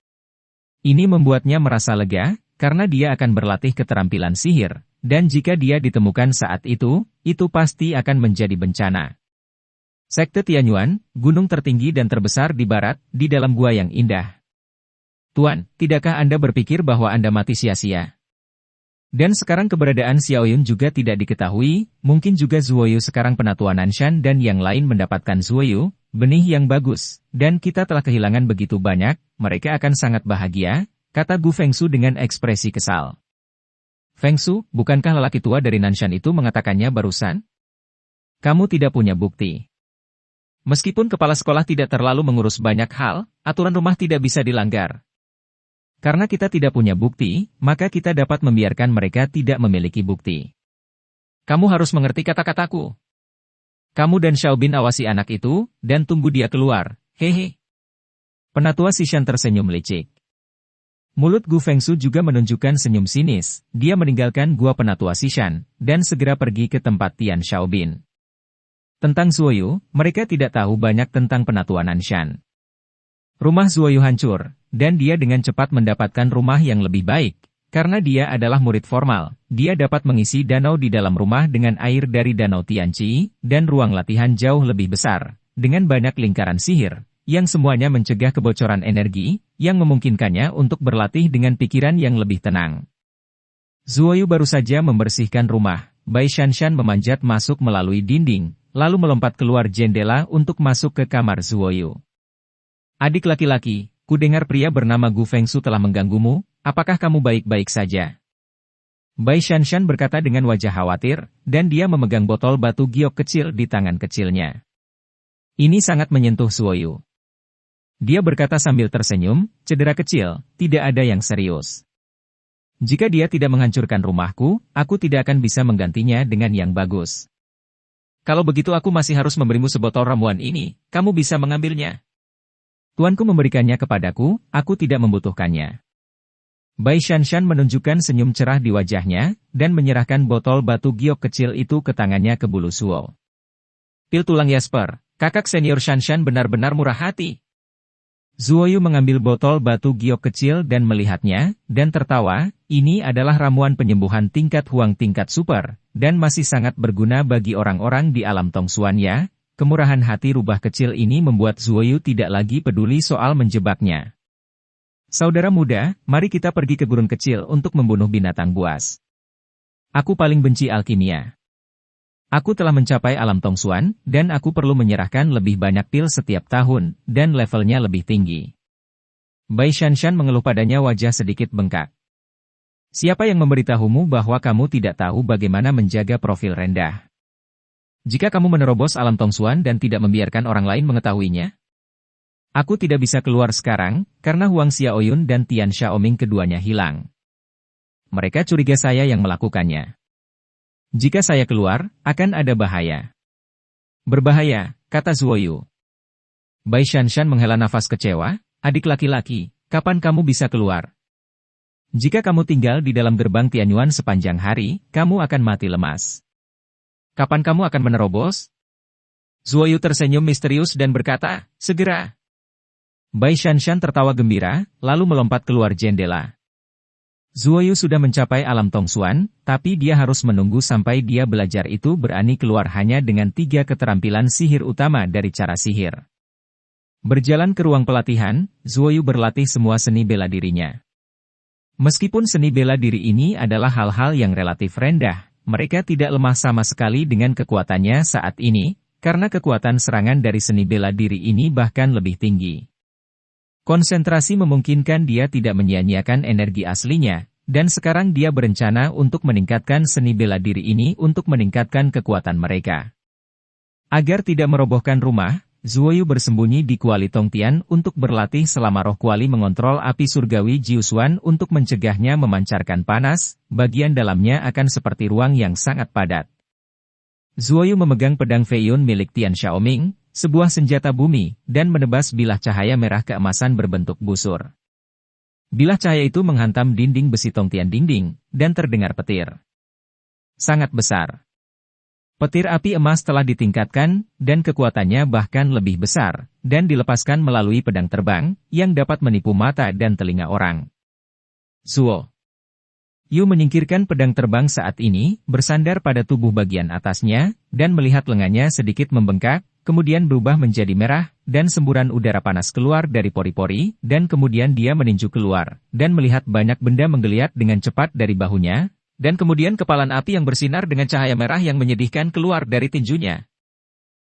Ini membuatnya merasa lega, karena dia akan berlatih keterampilan sihir, dan jika dia ditemukan saat itu pasti akan menjadi bencana. Sekte Tianyuan, gunung tertinggi dan terbesar di barat, di dalam gua yang indah. Tuan, tidakkah Anda berpikir bahwa Anda mati sia-sia? Dan sekarang keberadaan Xiaoyun juga tidak diketahui, mungkin juga Zuoyu sekarang penatua Nanshan dan yang lain mendapatkan Zuoyu, benih yang bagus, dan kita telah kehilangan begitu banyak, mereka akan sangat bahagia, kata Gu Fengsu dengan ekspresi kesal. Fengsu, bukankah lelaki tua dari Nanshan itu mengatakannya barusan? Kamu tidak punya bukti. Meskipun kepala sekolah tidak terlalu mengurus banyak hal, aturan rumah tidak bisa dilanggar. Karena kita tidak punya bukti, maka kita dapat membiarkan mereka tidak memiliki bukti. Kamu harus mengerti kata-kataku. Kamu dan Xiaobin awasi anak itu, dan tunggu dia keluar, hehe. Penatua Sishan tersenyum licik. Mulut Gu Fengsu juga menunjukkan senyum sinis, dia meninggalkan gua penatua Sishan, dan segera pergi ke tempat Tian Xiaobin. Tentang Zuoyu, mereka tidak tahu banyak tentang penatua Nanshan. Rumah Zuoyu hancur, dan dia dengan cepat mendapatkan rumah yang lebih baik. Karena dia adalah murid formal, dia dapat mengisi danau di dalam rumah dengan air dari danau Tianqi, dan ruang latihan jauh lebih besar, dengan banyak lingkaran sihir, yang semuanya mencegah kebocoran energi, yang memungkinkannya untuk berlatih dengan pikiran yang lebih tenang. Zuoyu baru saja membersihkan rumah, Bai Shanshan memanjat masuk melalui dinding, lalu melompat keluar jendela untuk masuk ke kamar Zuoyu. Adik laki-laki, kudengar pria bernama Gu Fengsu telah mengganggumu, apakah kamu baik-baik saja? Bai Shanshan berkata dengan wajah khawatir, dan dia memegang botol batu giok kecil di tangan kecilnya. Ini sangat menyentuh Zuoyu. Dia berkata sambil tersenyum, cedera kecil, tidak ada yang serius. Jika dia tidak menghancurkan rumahku, aku tidak akan bisa menggantinya dengan yang bagus. Kalau begitu aku masih harus memberimu sebotol ramuan ini, kamu bisa mengambilnya. Tuanku memberikannya kepadaku, aku tidak membutuhkannya. Bai Shanshan menunjukkan senyum cerah di wajahnya, dan menyerahkan botol batu giok kecil itu ke tangannya ke bulu Zuo. Pil tulang Jasper, kakak senior Shanshan benar-benar murah hati. Zuoyu mengambil botol batu giok kecil dan melihatnya, dan tertawa, ini adalah ramuan penyembuhan tingkat Huang tingkat super, dan masih sangat berguna bagi orang-orang di alam Tongsuan ya. Kemurahan hati rubah kecil ini membuat Zuoyu tidak lagi peduli soal menjebaknya. Saudara muda, mari kita pergi ke gurun kecil untuk membunuh binatang buas. Aku paling benci alkimia. Aku telah mencapai alam Tongsuan, dan aku perlu menyerahkan lebih banyak pil setiap tahun, dan levelnya lebih tinggi. Bai Shanshan mengeluh padanya wajah sedikit bengkak. Siapa yang memberitahumu bahwa kamu tidak tahu bagaimana menjaga profil rendah? Jika kamu menerobos alam Tongsuan dan tidak membiarkan orang lain mengetahuinya? Aku tidak bisa keluar sekarang, karena Huang Xiaoyun dan Tian Xiaoming keduanya hilang. Mereka curiga saya yang melakukannya. Jika saya keluar, akan ada bahaya. Berbahaya, kata Zuoyu. Bai Shanshan menghela nafas kecewa, adik laki-laki, kapan kamu bisa keluar? Jika kamu tinggal di dalam gerbang Tianyuan sepanjang hari, kamu akan mati lemas. Kapan kamu akan menerobos? Zuoyu tersenyum misterius dan berkata, segera. Bai Shanshan tertawa gembira, lalu melompat keluar jendela. Zuoyu sudah mencapai alam Tongsuan, tapi dia harus menunggu sampai dia belajar itu berani keluar hanya dengan 3 keterampilan sihir utama dari cara sihir. Berjalan ke ruang pelatihan, Zuoyu berlatih semua seni bela dirinya. Meskipun seni bela diri ini adalah hal-hal yang relatif rendah, mereka tidak lemah sama sekali dengan kekuatannya saat ini, karena kekuatan serangan dari seni bela diri ini bahkan lebih tinggi. Konsentrasi memungkinkan dia tidak menyia-nyiakan energi aslinya, dan sekarang dia berencana untuk meningkatkan seni bela diri ini untuk meningkatkan kekuatan mereka. Agar tidak merobohkan rumah, Zuoyu bersembunyi di Kuali Tongtian untuk berlatih selama roh kuali mengontrol api surgawi Jiusuan untuk mencegahnya memancarkan panas, bagian dalamnya akan seperti ruang yang sangat padat. Zuoyu memegang pedang Feiyun milik Tian Xiaoming, sebuah senjata bumi, dan menebas bilah cahaya merah keemasan berbentuk busur. Bilah cahaya itu menghantam dinding besi Tongtian dinding, dan terdengar petir. Sangat besar. Petir api emas telah ditingkatkan, dan kekuatannya bahkan lebih besar, dan dilepaskan melalui pedang terbang, yang dapat menipu mata dan telinga orang. Zuo Yu menyingkirkan pedang terbang saat ini, bersandar pada tubuh bagian atasnya, dan melihat lengannya sedikit membengkak, kemudian berubah menjadi merah, dan semburan udara panas keluar dari pori-pori, dan kemudian dia meninju keluar, dan melihat banyak benda menggeliat dengan cepat dari bahunya, dan kemudian kepalan api yang bersinar dengan cahaya merah yang menyedihkan keluar dari tinjunya.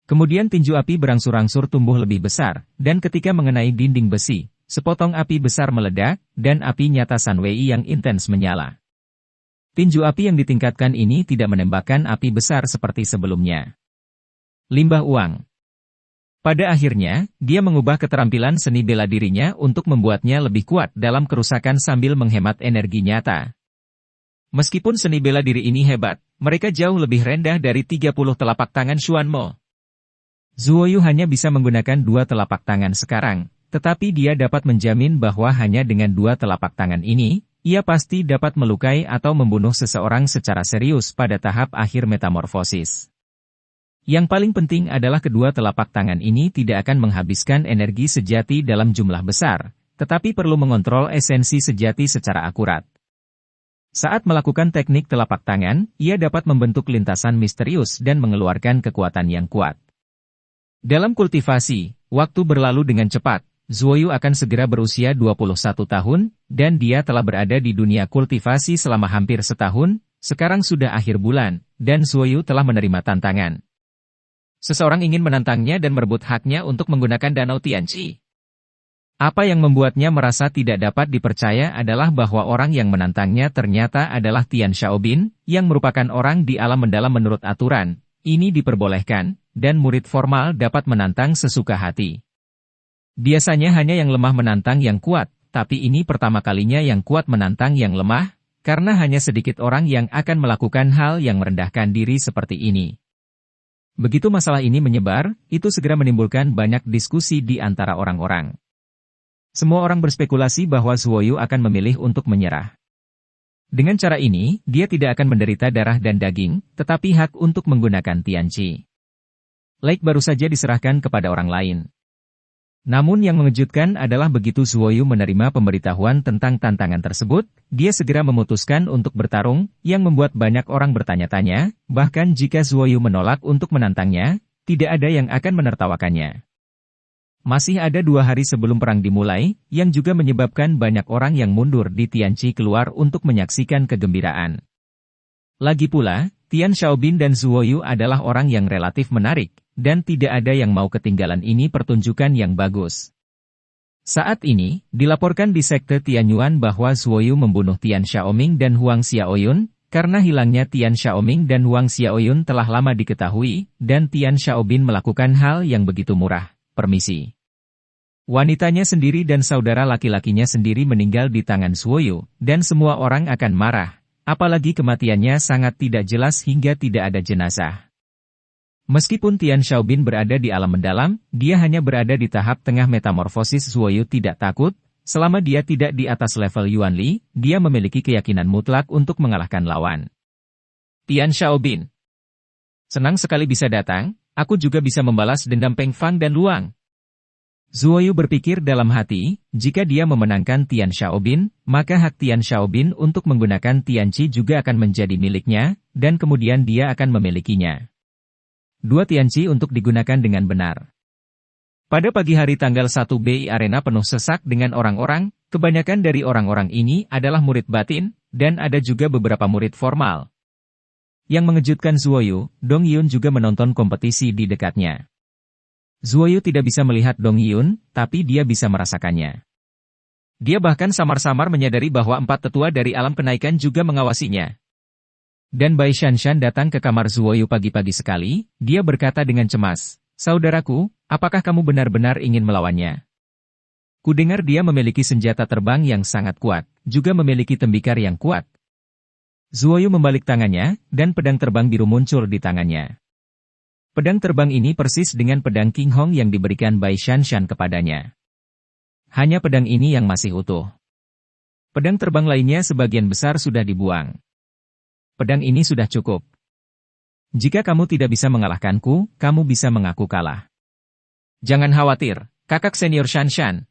Kemudian tinju api berangsur-angsur tumbuh lebih besar, dan ketika mengenai dinding besi, sepotong api besar meledak, dan api nyata Sunwei yang intens menyala. Tinju api yang ditingkatkan ini tidak menembakkan api besar seperti sebelumnya. Limbah uang. Pada akhirnya, dia mengubah keterampilan seni bela dirinya untuk membuatnya lebih kuat dalam kerusakan sambil menghemat energi nyata. Meskipun seni bela diri ini hebat, mereka jauh lebih rendah dari 30 telapak tangan Xuanmo. Zuoyu hanya bisa menggunakan 2 telapak tangan sekarang, tetapi dia dapat menjamin bahwa hanya dengan 2 telapak tangan ini, ia pasti dapat melukai atau membunuh seseorang secara serius pada tahap akhir metamorfosis. Yang paling penting adalah kedua telapak tangan ini tidak akan menghabiskan energi sejati dalam jumlah besar, tetapi perlu mengontrol esensi sejati secara akurat. Saat melakukan teknik telapak tangan, ia dapat membentuk lintasan misterius dan mengeluarkan kekuatan yang kuat. Dalam kultivasi, waktu berlalu dengan cepat. Zuoyu akan segera berusia 21 tahun, dan dia telah berada di dunia kultivasi selama hampir setahun, sekarang sudah akhir bulan, dan Zuoyu telah menerima tantangan. Seseorang ingin menantangnya dan merebut haknya untuk menggunakan Danau Tianqi. Apa yang membuatnya merasa tidak dapat dipercaya adalah bahwa orang yang menantangnya ternyata adalah Tian Xiaobin, yang merupakan orang di alam mendalam menurut aturan. Ini diperbolehkan, dan murid formal dapat menantang sesuka hati. Biasanya hanya yang lemah menantang yang kuat, tapi ini pertama kalinya yang kuat menantang yang lemah, karena hanya sedikit orang yang akan melakukan hal yang merendahkan diri seperti ini. Begitu masalah ini menyebar, itu segera menimbulkan banyak diskusi di antara orang-orang. Semua orang berspekulasi bahwa Zuoyu akan memilih untuk menyerah. Dengan cara ini, dia tidak akan menderita darah dan daging, tetapi hak untuk menggunakan Tianqi Lake baru saja diserahkan kepada orang lain. Namun yang mengejutkan adalah begitu Zuoyu menerima pemberitahuan tentang tantangan tersebut, dia segera memutuskan untuk bertarung, yang membuat banyak orang bertanya-tanya, bahkan jika Zuoyu menolak untuk menantangnya, tidak ada yang akan menertawakannya. Masih ada 2 hari sebelum perang dimulai, yang juga menyebabkan banyak orang yang mundur di Tianqi keluar untuk menyaksikan kegembiraan. Lagi pula, Tian Xiaobin dan Zuoyu adalah orang yang relatif menarik, dan tidak ada yang mau ketinggalan ini pertunjukan yang bagus. Saat ini, dilaporkan di sekte Tianyuan bahwa Zuoyu membunuh Tian Xiaoming dan Huang Xiaoyun, karena hilangnya Tian Xiaoming dan Huang Xiaoyun telah lama diketahui, dan Tian Xiaobin melakukan hal yang begitu murah. Permisi. Wanitanya sendiri dan saudara laki-lakinya sendiri meninggal di tangan Zuoyu, dan semua orang akan marah, apalagi kematiannya sangat tidak jelas hingga tidak ada jenazah. Meskipun Tian Xiaobin berada di alam mendalam, dia hanya berada di tahap tengah metamorfosis. Zuoyu tidak takut, selama dia tidak di atas level Yuan Li, dia memiliki keyakinan mutlak untuk mengalahkan lawan. Tian Xiaobin. Senang sekali bisa datang. Aku juga bisa membalas dendam Peng Fang dan Luang. Zuoyu berpikir dalam hati, jika dia memenangkan Tian Xiaobin, maka hak Tian Xiaobin untuk menggunakan Tianqi juga akan menjadi miliknya, dan kemudian dia akan memilikinya. 2 Tianqi untuk digunakan dengan benar. Pada pagi hari tanggal 1 BI arena penuh sesak dengan orang-orang, kebanyakan dari orang-orang ini adalah murid batin, dan ada juga beberapa murid formal. Yang mengejutkan Zuoyu, Dong Yun juga menonton kompetisi di dekatnya. Zuoyu tidak bisa melihat Dong Yun, tapi dia bisa merasakannya. Dia bahkan samar-samar menyadari bahwa 4 tetua dari alam kenaikan juga mengawasinya. Dan Bai Shanshan datang ke kamar Zuoyu pagi-pagi sekali, dia berkata dengan cemas, "Saudaraku, apakah kamu benar-benar ingin melawannya? Kudengar dia memiliki senjata terbang yang sangat kuat, juga memiliki tembikar yang kuat." Zuoyu membalik tangannya, dan pedang terbang biru muncul di tangannya. Pedang terbang ini persis dengan pedang King Hong yang diberikan Bai Shanshan kepadanya. Hanya pedang ini yang masih utuh. Pedang terbang lainnya sebagian besar sudah dibuang. Pedang ini sudah cukup. Jika kamu tidak bisa mengalahkanku, kamu bisa mengaku kalah. Jangan khawatir, kakak senior Shanshan,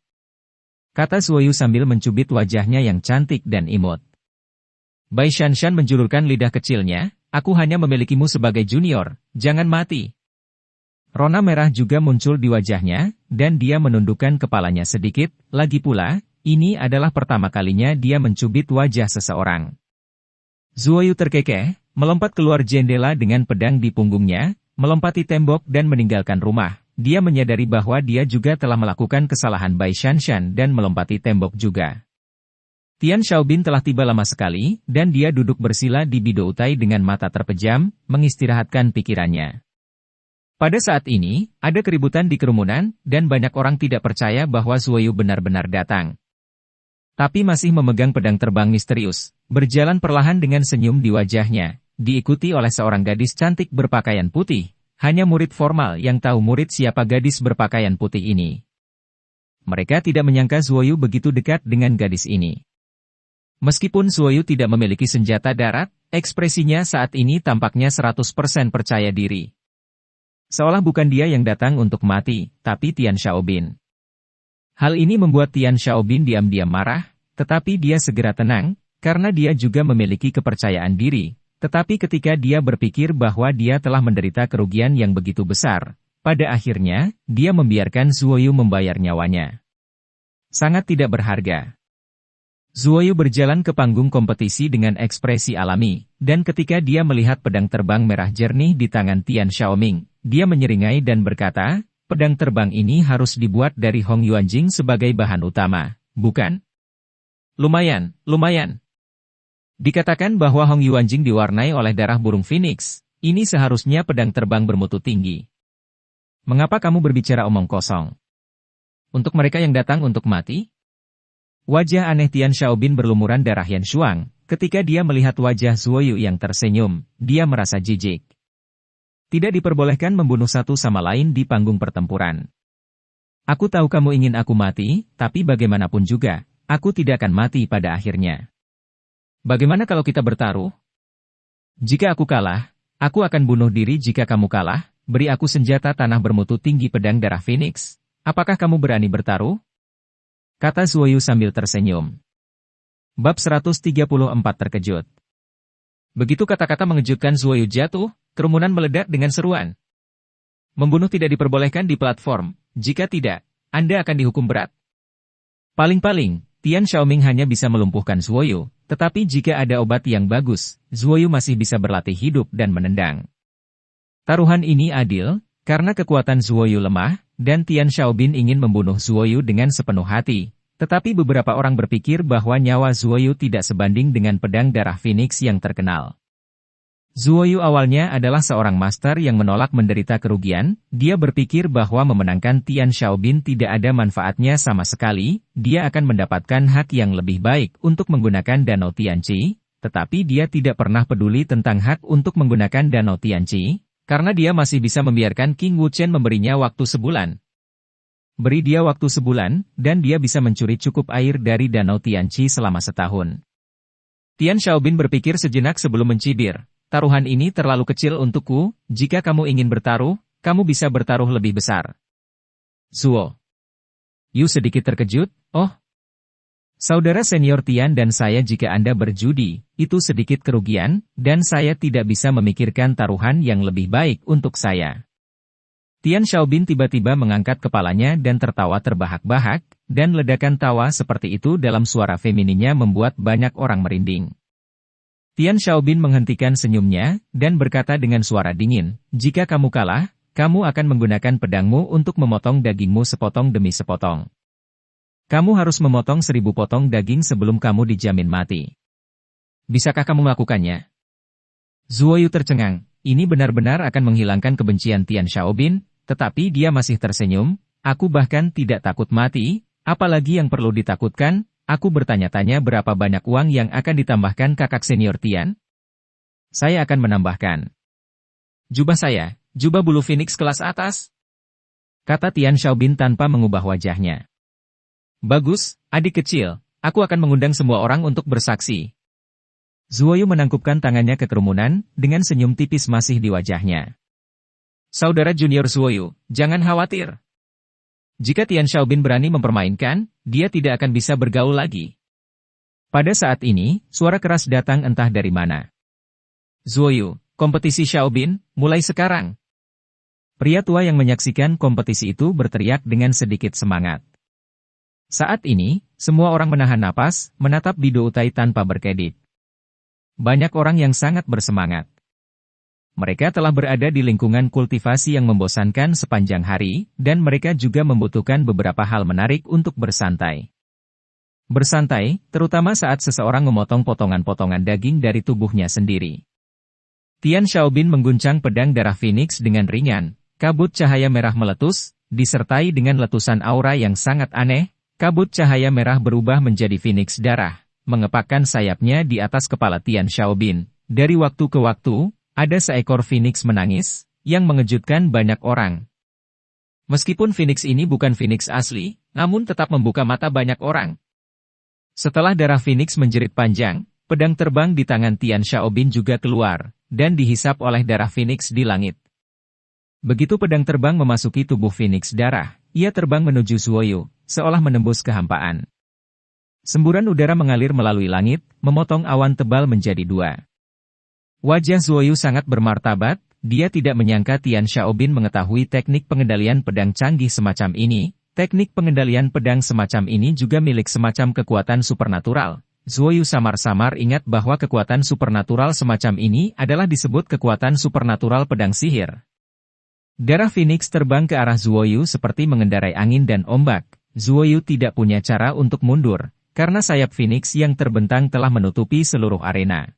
kata Zuoyu sambil mencubit wajahnya yang cantik dan imut. Bai Shanshan menjulurkan lidah kecilnya, "Aku hanya memilikimu sebagai junior, jangan mati." Rona merah juga muncul di wajahnya, dan dia menundukkan kepalanya sedikit. Lagi pula, ini adalah pertama kalinya dia mencubit wajah seseorang. Zuoyu terkekeh, melompat keluar jendela dengan pedang di punggungnya, melompati tembok dan meninggalkan rumah. Dia menyadari bahwa dia juga telah melakukan kesalahan Bai Shanshan dan melompati tembok juga. Tian Xiaobin telah tiba lama sekali, dan dia duduk bersila di bido utai dengan mata terpejam, mengistirahatkan pikirannya. Pada saat ini, ada keributan di kerumunan, dan banyak orang tidak percaya bahwa Zuoyu benar-benar datang. Tapi masih memegang pedang terbang misterius, berjalan perlahan dengan senyum di wajahnya, diikuti oleh seorang gadis cantik berpakaian putih. Hanya murid formal yang tahu murid siapa gadis berpakaian putih ini. Mereka tidak menyangka Zuoyu begitu dekat dengan gadis ini. Meskipun Zuoyu tidak memiliki senjata darat, ekspresinya saat ini tampaknya 100% percaya diri. Seolah bukan dia yang datang untuk mati, tapi Tian Xiaobin. Hal ini membuat Tian Xiaobin diam-diam marah, tetapi dia segera tenang, karena dia juga memiliki kepercayaan diri. Tetapi ketika dia berpikir bahwa dia telah menderita kerugian yang begitu besar, pada akhirnya, dia membiarkan Zuoyu membayar nyawanya. Sangat tidak berharga. Zuoyu berjalan ke panggung kompetisi dengan ekspresi alami, dan ketika dia melihat pedang terbang merah jernih di tangan Tian Xiaoming, dia menyeringai dan berkata, pedang terbang ini harus dibuat dari Hong Yuanjing sebagai bahan utama, bukan? Lumayan, lumayan. Dikatakan bahwa Hong Yuanjing diwarnai oleh darah burung phoenix, ini seharusnya pedang terbang bermutu tinggi. Mengapa kamu berbicara omong kosong? Untuk mereka yang datang untuk mati? Wajah aneh Tian Xiaobin berlumuran darah Yan Shuang. Ketika dia melihat wajah Zuoyu yang tersenyum, dia merasa jijik. Tidak diperbolehkan membunuh satu sama lain di panggung pertempuran. Aku tahu kamu ingin aku mati, tapi bagaimanapun juga, aku tidak akan mati pada akhirnya. Bagaimana kalau kita bertaruh? Jika aku kalah, aku akan bunuh diri. Jika kamu kalah, beri aku senjata tanah bermutu tinggi pedang darah Phoenix. Apakah kamu berani bertaruh? Kata Zuoyu sambil tersenyum. Bab 134 terkejut. Begitu kata-kata mengejutkan Zuoyu jatuh, kerumunan meledak dengan seruan. Membunuh tidak diperbolehkan di platform, jika tidak, Anda akan dihukum berat. Paling-paling, Tian Xiaoming hanya bisa melumpuhkan Zuoyu, tetapi jika ada obat yang bagus, Zuoyu masih bisa berlatih hidup dan menendang. Taruhan ini adil, karena kekuatan Zuoyu lemah, dan Tian Xiaobin ingin membunuh Zuoyu dengan sepenuh hati. Tetapi beberapa orang berpikir bahwa nyawa Zuoyu tidak sebanding dengan pedang darah Phoenix yang terkenal. Zuoyu awalnya adalah seorang master yang menolak menderita kerugian. Dia berpikir bahwa memenangkan Tian Xiaobin tidak ada manfaatnya sama sekali. Dia akan mendapatkan hak yang lebih baik untuk menggunakan Danau Tianqi, tetapi dia tidak pernah peduli tentang hak untuk menggunakan Danau Tianqi, karena dia masih bisa membiarkan King Wuchen memberinya waktu sebulan. Beri dia waktu sebulan, dan dia bisa mencuri cukup air dari Danau Tianqi selama setahun. Tian Xiaobin berpikir sejenak sebelum mencibir. Taruhan ini terlalu kecil untukku. Jika kamu ingin bertaruh, kamu bisa bertaruh lebih besar. Zuo. Yu sedikit terkejut. Oh, saudara senior Tian dan saya, jika Anda berjudi, itu sedikit kerugian, dan saya tidak bisa memikirkan taruhan yang lebih baik untuk saya. Tian Xiaobin tiba-tiba mengangkat kepalanya dan tertawa terbahak-bahak, dan ledakan tawa seperti itu dalam suara femininnya membuat banyak orang merinding. Tian Xiaobin menghentikan senyumnya, dan berkata dengan suara dingin, jika kamu kalah, kamu akan menggunakan pedangmu untuk memotong dagingmu sepotong demi sepotong. Kamu harus memotong 1000 potong daging sebelum kamu dijamin mati. Bisakah kamu melakukannya? Zuoyu tercengang, ini benar-benar akan menghilangkan kebencian Tian Xiaobin. Tetapi dia masih tersenyum. Aku bahkan tidak takut mati, apalagi yang perlu ditakutkan. Aku bertanya-tanya berapa banyak uang yang akan ditambahkan kakak senior Tian. Saya akan menambahkan. Jubah saya, jubah bulu Phoenix kelas atas. Kata Tian Xiaobin tanpa mengubah wajahnya. Bagus, adik kecil, aku akan mengundang semua orang untuk bersaksi. Zuoyu menangkupkan tangannya ke kerumunan, dengan senyum tipis masih di wajahnya. Saudara junior Zuoyu, jangan khawatir. Jika Tian Xiaobin berani mempermainkan, dia tidak akan bisa bergaul lagi. Pada saat ini, suara keras datang entah dari mana. Zuoyu, kompetisi Xiaobin, mulai sekarang. Pria tua yang menyaksikan kompetisi itu berteriak dengan sedikit semangat. Saat ini, semua orang menahan napas, menatap Bido Utai tanpa berkedip. Banyak orang yang sangat bersemangat. Mereka telah berada di lingkungan kultivasi yang membosankan sepanjang hari, dan mereka juga membutuhkan beberapa hal menarik untuk bersantai. Bersantai, terutama saat seseorang memotong potongan-potongan daging dari tubuhnya sendiri. Tian Xiaobin mengguncang pedang darah Phoenix dengan ringan. Kabut cahaya merah meletus, disertai dengan letusan aura yang sangat aneh. Kabut cahaya merah berubah menjadi Phoenix darah, mengepakkan sayapnya di atas kepala Tian Xiaobin. Dari waktu ke waktu, ada seekor Phoenix menangis, yang mengejutkan banyak orang. Meskipun Phoenix ini bukan Phoenix asli, namun tetap membuka mata banyak orang. Setelah darah Phoenix menjerit panjang, pedang terbang di tangan Tian Xiaobin juga keluar, dan dihisap oleh darah Phoenix di langit. Begitu pedang terbang memasuki tubuh Phoenix darah, ia terbang menuju Zuoyu, seolah menembus kehampaan. Semburan udara mengalir melalui langit, memotong awan tebal menjadi dua. Wajah Zuoyu sangat bermartabat, dia tidak menyangka Tian Xiaobin mengetahui teknik pengendalian pedang canggih semacam ini. Teknik pengendalian pedang semacam ini juga milik semacam kekuatan supernatural. Zuoyu samar-samar ingat bahwa kekuatan supernatural semacam ini adalah disebut kekuatan supernatural pedang sihir. Darah Phoenix terbang ke arah Zuoyu seperti mengendarai angin dan ombak. Zuoyu tidak punya cara untuk mundur, karena sayap Phoenix yang terbentang telah menutupi seluruh arena.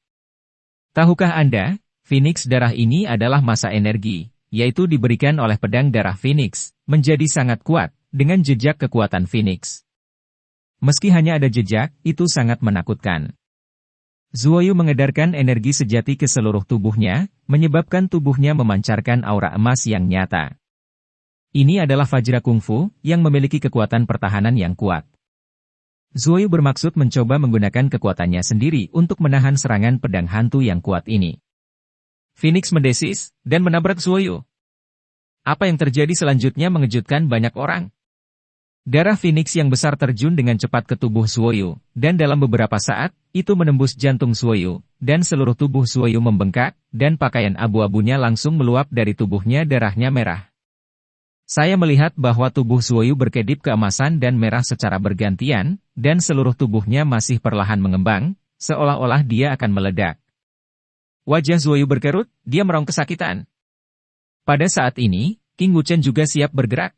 Tahukah Anda, Phoenix darah ini adalah massa energi. yaitu diberikan oleh pedang darah Phoenix, menjadi sangat kuat, dengan jejak kekuatan Phoenix. Meski hanya ada jejak, itu sangat menakutkan. Zuoyu mengedarkan energi sejati ke seluruh tubuhnya, menyebabkan tubuhnya memancarkan aura emas yang nyata. Ini adalah Vajra Kungfu, yang memiliki kekuatan pertahanan yang kuat. Zuoyu bermaksud mencoba menggunakan kekuatannya sendiri untuk menahan serangan pedang hantu yang kuat ini. Phoenix mendesis, dan menabrak Zuoyu. Apa yang terjadi selanjutnya mengejutkan banyak orang. Darah Phoenix yang besar terjun dengan cepat ke tubuh Zuoyu, dan dalam beberapa saat, itu menembus jantung Zuoyu, dan seluruh tubuh Zuoyu membengkak, dan pakaian abu-abunya langsung meluap dari tubuhnya darahnya merah. Saya melihat bahwa tubuh Zuoyu berkedip keemasan dan merah secara bergantian, dan seluruh tubuhnya masih perlahan mengembang, seolah-olah dia akan meledak. Wajah Zuoyu berkerut, dia meraung kesakitan. Pada saat ini, King Wuchen juga siap bergerak.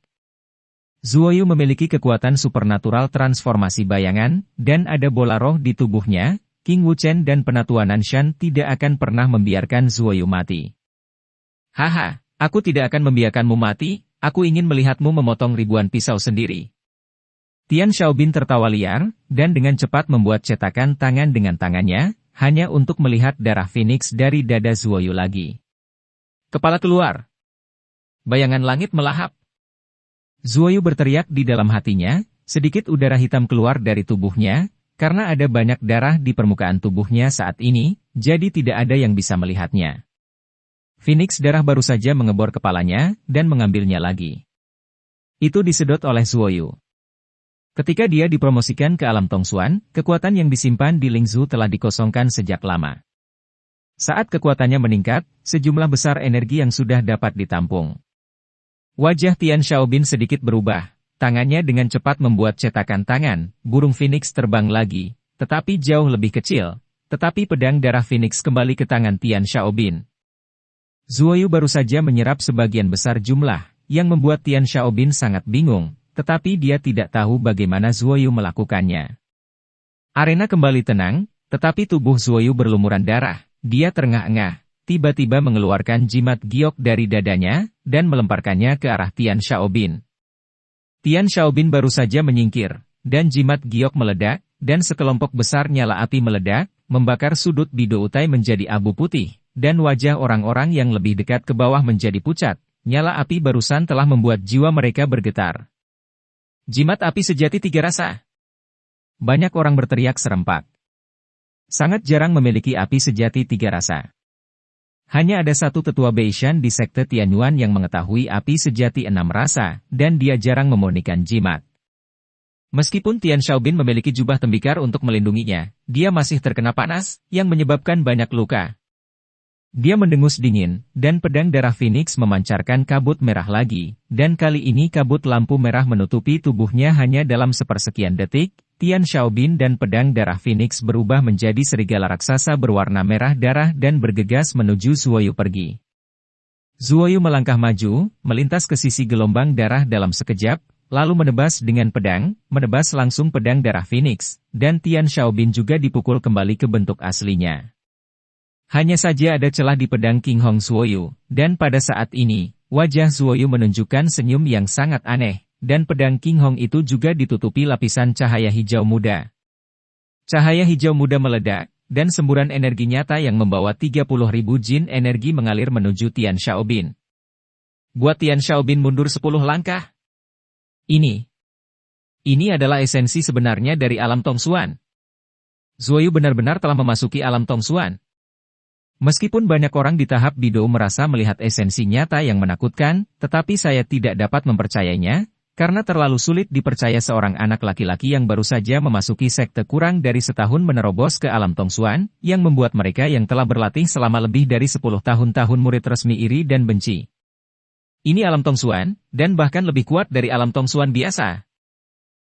Zuoyu memiliki kekuatan supernatural transformasi bayangan, dan ada bola roh di tubuhnya. King Wuchen dan Penatua Nanshan tidak akan pernah membiarkan Zuoyu mati. Haha, aku tidak akan membiarkanmu mati. Aku ingin melihatmu memotong ribuan pisau sendiri. Tian Xiaobin tertawa liar, dan dengan cepat membuat cetakan tangan dengan tangannya, hanya untuk melihat darah Phoenix dari dada Zuoyu lagi. Kepala keluar. Bayangan langit melahap. Zuoyu berteriak di dalam hatinya, sedikit udara hitam keluar dari tubuhnya, karena ada banyak darah di permukaan tubuhnya saat ini, jadi tidak ada yang bisa melihatnya. Phoenix darah baru saja mengebor kepalanya, dan mengambilnya lagi. Itu disedot oleh Zuoyu. Ketika dia dipromosikan ke alam Tongsuan, kekuatan yang disimpan di Lingzhu telah dikosongkan sejak lama. Saat kekuatannya meningkat, sejumlah besar energi yang sudah dapat ditampung. Wajah Tian Xiaobin sedikit berubah, tangannya dengan cepat membuat cetakan tangan, burung Phoenix terbang lagi, tetapi jauh lebih kecil, tetapi pedang darah Phoenix kembali ke tangan Tian Xiaobin. Zuoyu baru saja menyerap sebagian besar jumlah, yang membuat Tian Xiaobin sangat bingung, tetapi dia tidak tahu bagaimana Zuoyu melakukannya. Arena kembali tenang, tetapi tubuh Zuoyu berlumuran darah, dia terengah-engah, tiba-tiba mengeluarkan jimat giok dari dadanya, dan melemparkannya ke arah Tian Xiaobin. Tian Xiaobin baru saja menyingkir, dan jimat giok meledak, dan sekelompok besar nyala api meledak, membakar sudut Bido Utai menjadi abu putih. Dan wajah orang-orang yang lebih dekat ke bawah menjadi pucat, nyala api barusan telah membuat jiwa mereka bergetar. Jimat api sejati 3 rasa. Banyak orang berteriak serempak. Sangat jarang memiliki api sejati 3 rasa. Hanya ada satu tetua Beishan di sekte Tianyuan yang mengetahui api sejati 6 rasa, dan dia jarang memurnikan jimat. Meskipun Tian Xiaobin memiliki jubah tembikar untuk melindunginya, dia masih terkena panas, yang menyebabkan banyak luka. Dia mendengus dingin, dan pedang darah Phoenix memancarkan kabut merah lagi, dan kali ini kabut lampu merah menutupi tubuhnya hanya dalam sepersekian detik. Tian Xiaobin dan pedang darah Phoenix berubah menjadi serigala raksasa berwarna merah darah dan bergegas menuju Zuoyu pergi. Zuoyu melangkah maju, melintas ke sisi gelombang darah dalam sekejap, lalu menebas dengan pedang, menebas langsung pedang darah Phoenix, dan Tian Xiaobin juga dipukul kembali ke bentuk aslinya. Hanya saja ada celah di pedang King Hong Zuoyu, dan pada saat ini, wajah Zuoyu menunjukkan senyum yang sangat aneh, dan pedang King Hong itu juga ditutupi lapisan cahaya hijau muda. Cahaya hijau muda meledak, dan semburan energi nyata yang membawa 30.000 jin energi mengalir menuju Tian Xiaobin. Buat Tian Xiaobin mundur 10 langkah. Ini adalah esensi sebenarnya dari alam Tongsuan. Zuoyu benar-benar telah memasuki alam Tongsuan. Meskipun banyak orang di tahap Bido merasa melihat esensi nyata yang menakutkan, tetapi saya tidak dapat mempercayainya, karena terlalu sulit dipercaya seorang anak laki-laki yang baru saja memasuki sekte kurang dari setahun menerobos ke alam Tongsuan, yang membuat mereka yang telah berlatih selama lebih dari 10 tahun murid resmi iri dan benci. Ini alam Tongsuan, dan bahkan lebih kuat dari alam Tongsuan biasa.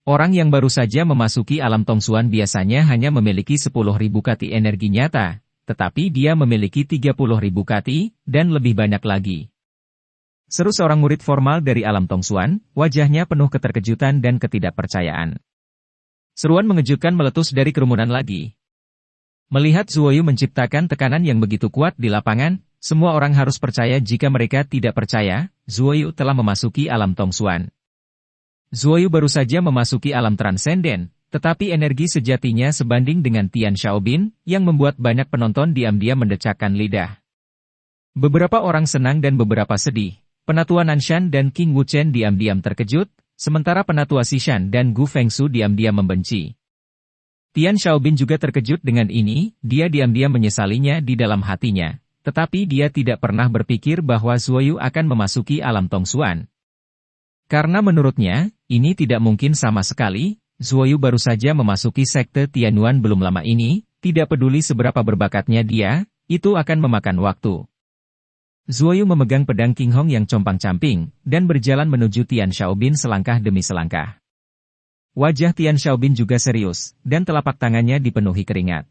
Orang yang baru saja memasuki alam Tongsuan biasanya hanya memiliki 10.000 kati energi nyata, tetapi dia memiliki 30.000 kati, dan lebih banyak lagi. Seru seorang murid formal dari alam Tongsuan, wajahnya penuh keterkejutan dan ketidakpercayaan. Seruan mengejutkan meletus dari kerumunan lagi. Melihat Zuoyu menciptakan tekanan yang begitu kuat di lapangan, Semua orang harus percaya. Jika mereka tidak percaya, Zuoyu telah memasuki alam Tongxuan. Zuoyu baru saja memasuki alam transenden, tetapi energi sejatinya sebanding dengan Tian Xiaobin, yang membuat banyak penonton diam-diam mendecakkan lidah. Beberapa orang senang dan beberapa sedih. Penatua Nanshan dan King Wuchen diam-diam terkejut, sementara penatua Xishan dan Gu Fengsu diam-diam membenci. Tian Xiaobin juga terkejut dengan ini, dia diam-diam menyesalinya di dalam hatinya. Tetapi dia tidak pernah berpikir bahwa Zuoyu akan memasuki alam Tongxuan. Karena menurutnya, ini tidak mungkin sama sekali, Zuoyu baru saja memasuki sekte Tianyuan belum lama ini, tidak peduli seberapa berbakatnya dia, itu akan memakan waktu. Zuoyu memegang pedang King Hong yang compang-camping, dan berjalan menuju Tian Xiaobin selangkah demi selangkah. Wajah Tian Xiaobin juga serius, dan telapak tangannya dipenuhi keringat.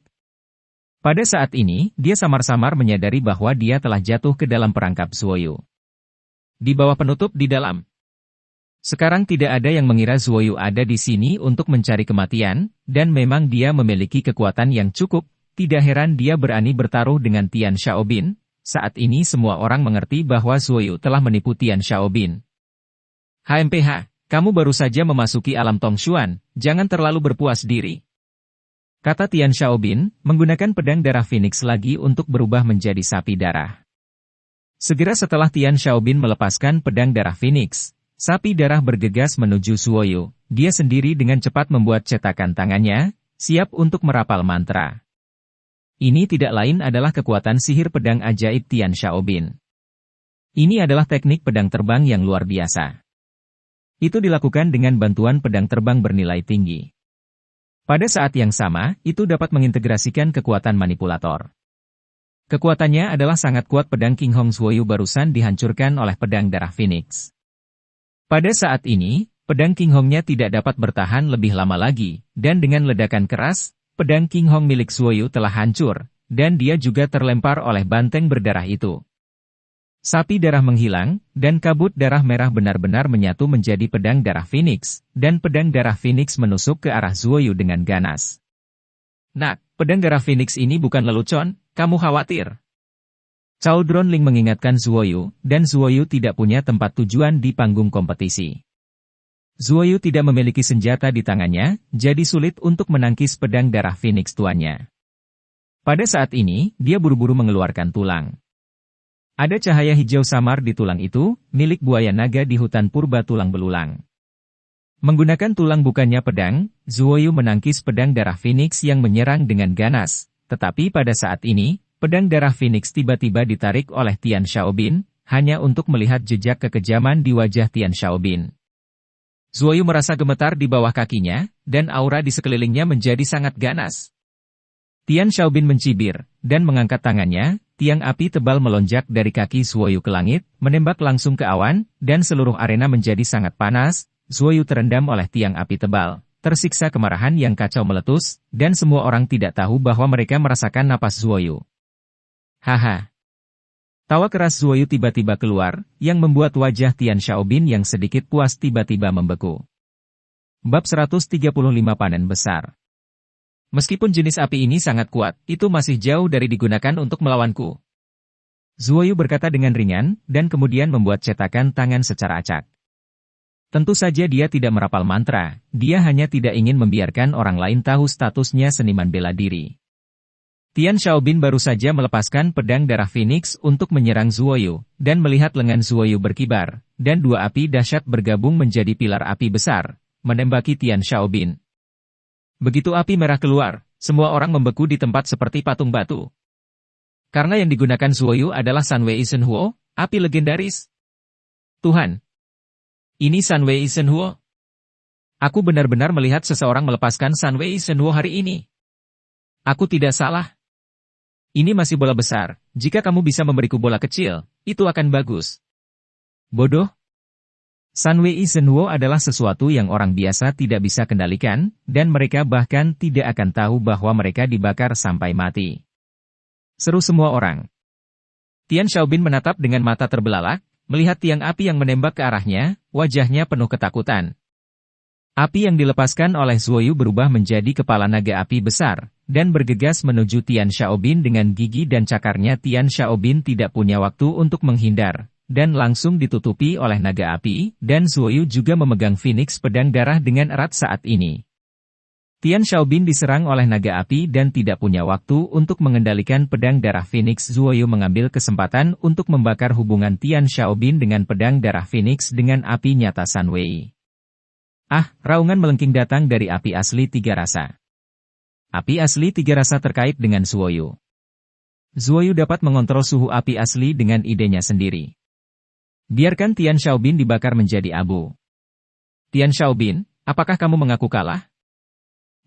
Pada saat ini, dia samar-samar menyadari bahwa dia telah jatuh ke dalam perangkap Zuoyu. Di bawah penutup di dalam. Sekarang tidak ada yang mengira Zuoyu ada di sini untuk mencari kematian, dan memang dia memiliki kekuatan yang cukup, tidak heran dia berani bertaruh dengan Tian Xiaobin. Saat ini semua orang mengerti bahwa Zuoyu telah menipu Tian Xiaobin. HMPH. Kamu baru saja memasuki alam Tongxuan, jangan terlalu berpuas diri. Kata Tian Xiaobin, menggunakan pedang darah Phoenix lagi untuk berubah menjadi sapi darah. Segera setelah Tian Xiaobin melepaskan pedang darah Phoenix, sapi darah bergegas menuju Zuoyu. Dia sendiri dengan cepat membuat cetakan tangannya, siap untuk merapal mantra. Ini tidak lain adalah kekuatan sihir pedang ajaib Tian Xiaobin. Ini adalah teknik pedang terbang yang luar biasa. Itu dilakukan dengan bantuan pedang terbang bernilai tinggi. Pada saat yang sama, itu dapat mengintegrasikan kekuatan manipulator. Kekuatannya adalah sangat kuat. Pedang King Hong Zuoyu barusan dihancurkan oleh pedang darah Phoenix. Pada saat ini, pedang King Hongnya tidak dapat bertahan lebih lama lagi, dan dengan ledakan keras, pedang King Hong milik Zuoyu telah hancur, dan dia juga terlempar oleh banteng berdarah itu. Sapi darah menghilang, dan kabut darah merah benar-benar menyatu menjadi pedang darah Phoenix, dan pedang darah Phoenix menusuk ke arah Zuoyu dengan ganas. Nak, pedang darah Phoenix ini bukan lelucon, kamu khawatir. Cao Dronling mengingatkan Zuoyu, dan Zuoyu tidak punya tempat tujuan di panggung kompetisi. Zuoyu tidak memiliki senjata di tangannya, jadi sulit untuk menangkis pedang darah Phoenix tuannya. Pada saat ini, dia buru-buru mengeluarkan tulang. Ada cahaya hijau samar di tulang itu, milik buaya naga di hutan purba tulang belulang. Menggunakan tulang bukannya pedang, Zuoyu menangkis pedang darah Phoenix yang menyerang dengan ganas, tetapi pada saat ini, pedang darah Phoenix tiba-tiba ditarik oleh Tian Xiaobin, hanya untuk melihat jejak kekejaman di wajah Tian Xiaobin. Zuoyu merasa gemetar di bawah kakinya, dan aura di sekelilingnya menjadi sangat ganas. Tian Xiaobin mencibir, dan mengangkat tangannya, tiang api tebal melonjak dari kaki Zuoyu ke langit, menembak langsung ke awan, dan seluruh arena menjadi sangat panas. Zuoyu terendam oleh tiang api tebal, tersiksa kemarahan yang kacau meletus, dan semua orang tidak tahu bahwa mereka merasakan napas Zuoyu. Haha. Tawa keras Zuoyu tiba-tiba keluar, yang membuat wajah Tian Xiaobin yang sedikit puas tiba-tiba membeku. Bab 135 Panen Besar. Meskipun jenis api ini sangat kuat, itu masih jauh dari digunakan untuk melawanku. Zuoyu berkata dengan ringan, dan kemudian membuat cetakan tangan secara acak. Tentu saja dia tidak merapal mantra, dia hanya tidak ingin membiarkan orang lain tahu statusnya seniman bela diri. Tian Xiaobin baru saja melepaskan pedang darah Phoenix untuk menyerang Zuoyu, dan melihat lengan Zuoyu berkibar, dan dua api dahsyat bergabung menjadi pilar api besar, menembaki Tian Xiaobin. Begitu api merah keluar, semua orang membeku di tempat seperti patung batu. Karena yang digunakan Zuoyu adalah Sanwei Shenhuo, api legendaris. Tuhan! Ini Sanwei Shenhuo. Aku benar-benar melihat seseorang melepaskan Sanwei Shenhuo hari ini. Aku tidak salah. Ini masih bola besar, jika kamu bisa memberiku bola kecil, itu akan bagus. Bodoh. Sanwei Shenhuo adalah sesuatu yang orang biasa tidak bisa kendalikan, dan mereka bahkan tidak akan tahu bahwa mereka dibakar sampai mati. Seru semua orang. Tian Xiaobin menatap dengan mata terbelalak, melihat tiang api yang menembak ke arahnya, wajahnya penuh ketakutan. Api yang dilepaskan oleh Zuoyu berubah menjadi kepala naga api besar, dan bergegas menuju Tian Xiaobin dengan gigi dan cakarnya. Tian Xiaobin tidak punya waktu untuk menghindar, dan langsung ditutupi oleh naga api, dan Zuoyu juga memegang Phoenix Pedang Darah dengan erat saat ini. Tian Xiaobin diserang oleh naga api dan tidak punya waktu untuk mengendalikan pedang darah Phoenix. Zuoyu mengambil kesempatan untuk membakar hubungan Tian Xiaobin dengan pedang darah Phoenix dengan api nyata Sun Wei. Ah, raungan melengking datang dari api asli tiga rasa. Api asli tiga rasa terkait dengan Zuoyu. Zuoyu dapat mengontrol suhu api asli dengan idenya sendiri. Biarkan Tian Xiaobin dibakar menjadi abu. Tian Xiaobin, apakah kamu mengaku kalah?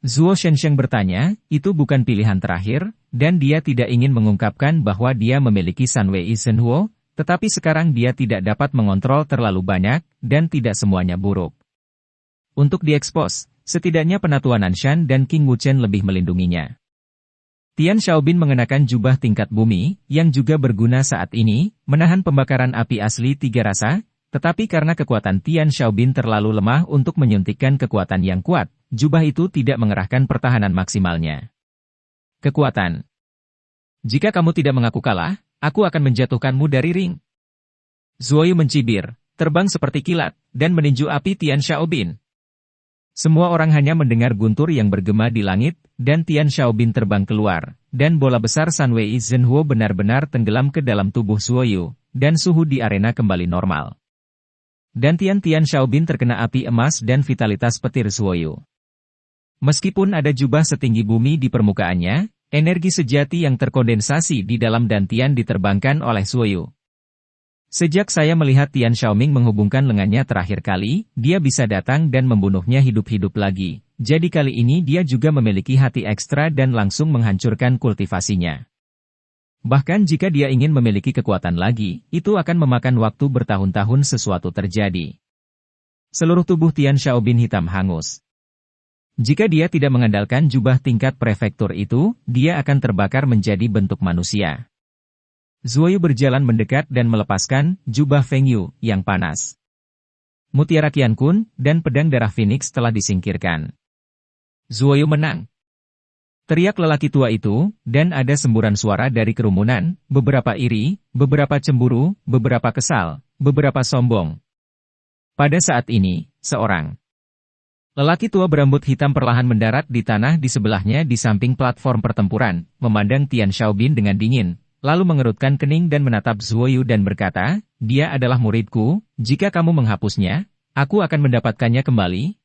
Zuo Shensheng bertanya, itu bukan pilihan terakhir, dan dia tidak ingin mengungkapkan bahwa dia memiliki Sun Wei Zhenhuo, tetapi sekarang dia tidak dapat mengontrol terlalu banyak, dan tidak semuanya buruk. Untuk diekspos, setidaknya penatua Nanshan dan King Wuchen lebih melindunginya. Tian Xiaobin mengenakan jubah tingkat bumi, yang juga berguna saat ini, menahan pembakaran api asli tiga rasa, tetapi karena kekuatan Tian Xiaobin terlalu lemah untuk menyuntikkan kekuatan yang kuat, jubah itu tidak mengerahkan pertahanan maksimalnya. Kekuatan. Jika kamu tidak mengaku kalah, aku akan menjatuhkanmu dari ring. Zuoyu mencibir, terbang seperti kilat, dan meninju api Tian Xiaobin. Semua orang hanya mendengar guntur yang bergema di langit, dan Tian Xiaobin terbang keluar, dan bola besar Sun Wei Zhenhuo benar-benar tenggelam ke dalam tubuh Zuoyu, dan suhu di arena kembali normal. Dan Tian Xiaobin terkena api emas dan vitalitas petir Zuoyu. Meskipun ada jubah setinggi bumi di permukaannya, energi sejati yang terkondensasi di dalam dantian diterbangkan oleh Zuoyu. Sejak saya melihat Tian Xiaoming menghubungkan lengannya terakhir kali, dia bisa datang dan membunuhnya hidup-hidup lagi. Jadi kali ini dia juga memiliki hati ekstra dan langsung menghancurkan kultivasinya. Bahkan jika dia ingin memiliki kekuatan lagi, itu akan memakan waktu bertahun-tahun sesuatu terjadi. Seluruh tubuh Tian Xiaobin hitam hangus. Jika dia tidak mengandalkan jubah tingkat prefektur itu, dia akan terbakar menjadi bentuk manusia. Zuoyu berjalan mendekat dan melepaskan jubah Feng Yu yang panas. Mutiara Qiankun dan pedang darah Phoenix telah disingkirkan. Zuoyu menang. Teriak lelaki tua itu, dan ada semburan suara dari kerumunan, beberapa iri, beberapa cemburu, beberapa kesal, beberapa sombong. Pada saat ini, seorang lelaki tua berambut hitam perlahan mendarat di tanah di sebelahnya di samping platform pertempuran, memandang Tian Xiaobin dengan dingin, lalu mengerutkan kening dan menatap Zuoyu dan berkata, dia adalah muridku, jika kamu menghapusnya, aku akan mendapatkannya kembali.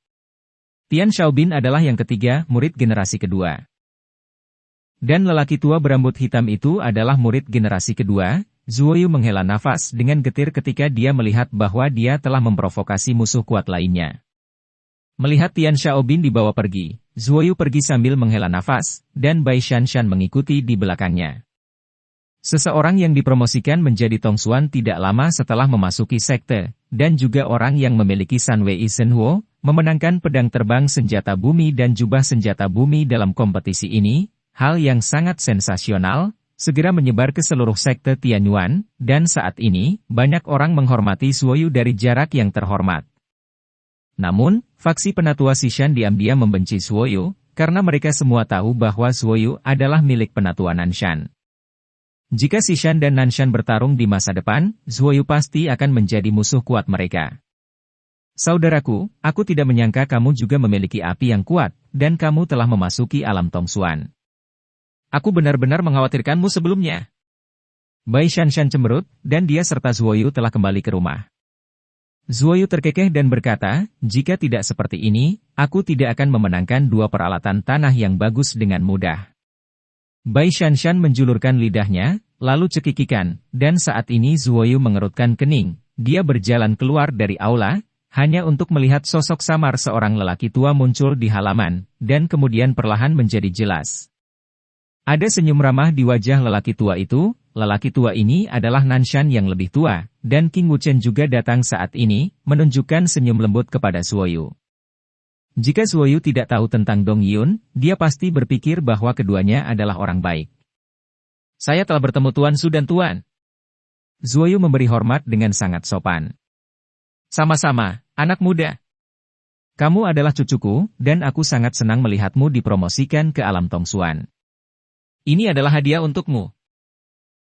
Tian Xiaobin adalah yang ketiga, murid generasi kedua. Dan lelaki tua berambut hitam itu adalah murid generasi kedua. Zuoyu menghela nafas dengan getir ketika dia melihat bahwa dia telah memprovokasi musuh kuat lainnya. Melihat Tian Xiaobin dibawa pergi, Zuoyu pergi sambil menghela nafas, dan Bai Shanshan mengikuti di belakangnya. Seseorang yang dipromosikan menjadi Tongsuan tidak lama setelah memasuki sekte, dan juga orang yang memiliki Sun Wei Zhenhuo, memenangkan pedang terbang senjata bumi dan jubah senjata bumi dalam kompetisi ini. Hal yang sangat sensasional, segera menyebar ke seluruh sekte Tianyuan, dan saat ini, banyak orang menghormati Zuoyu dari jarak yang terhormat. Namun, faksi penatua Xishan diam-diam membenci Zuoyu, karena mereka semua tahu bahwa Zuoyu adalah milik penatua Nanshan. Jika Xishan dan Nanshan bertarung di masa depan, Zuoyu pasti akan menjadi musuh kuat mereka. Saudaraku, aku tidak menyangka kamu juga memiliki api yang kuat, dan kamu telah memasuki alam Tongsuan. Aku benar-benar mengkhawatirkanmu sebelumnya. Bai Shanshan cemberut, dan dia serta Zuoyu telah kembali ke rumah. Zuoyu terkekeh dan berkata, jika tidak seperti ini, aku tidak akan memenangkan dua peralatan tanah yang bagus dengan mudah. Bai Shanshan menjulurkan lidahnya, lalu cekikikan, dan saat ini Zuoyu mengerutkan kening. Dia berjalan keluar dari aula, hanya untuk melihat sosok samar seorang lelaki tua muncul di halaman, dan kemudian perlahan menjadi jelas. Ada senyum ramah di wajah lelaki tua itu. Lelaki tua ini adalah Nanshan yang lebih tua, dan King Wuchen juga datang saat ini, menunjukkan senyum lembut kepada Zuoyu. Jika Zuoyu tidak tahu tentang Dong Yun, dia pasti berpikir bahwa keduanya adalah orang baik. Saya telah bertemu Tuan Su dan Tuan. Zuoyu memberi hormat dengan sangat sopan. Sama-sama, anak muda. Kamu adalah cucuku, dan aku sangat senang melihatmu dipromosikan ke alam Tongsuan. Ini adalah hadiah untukmu.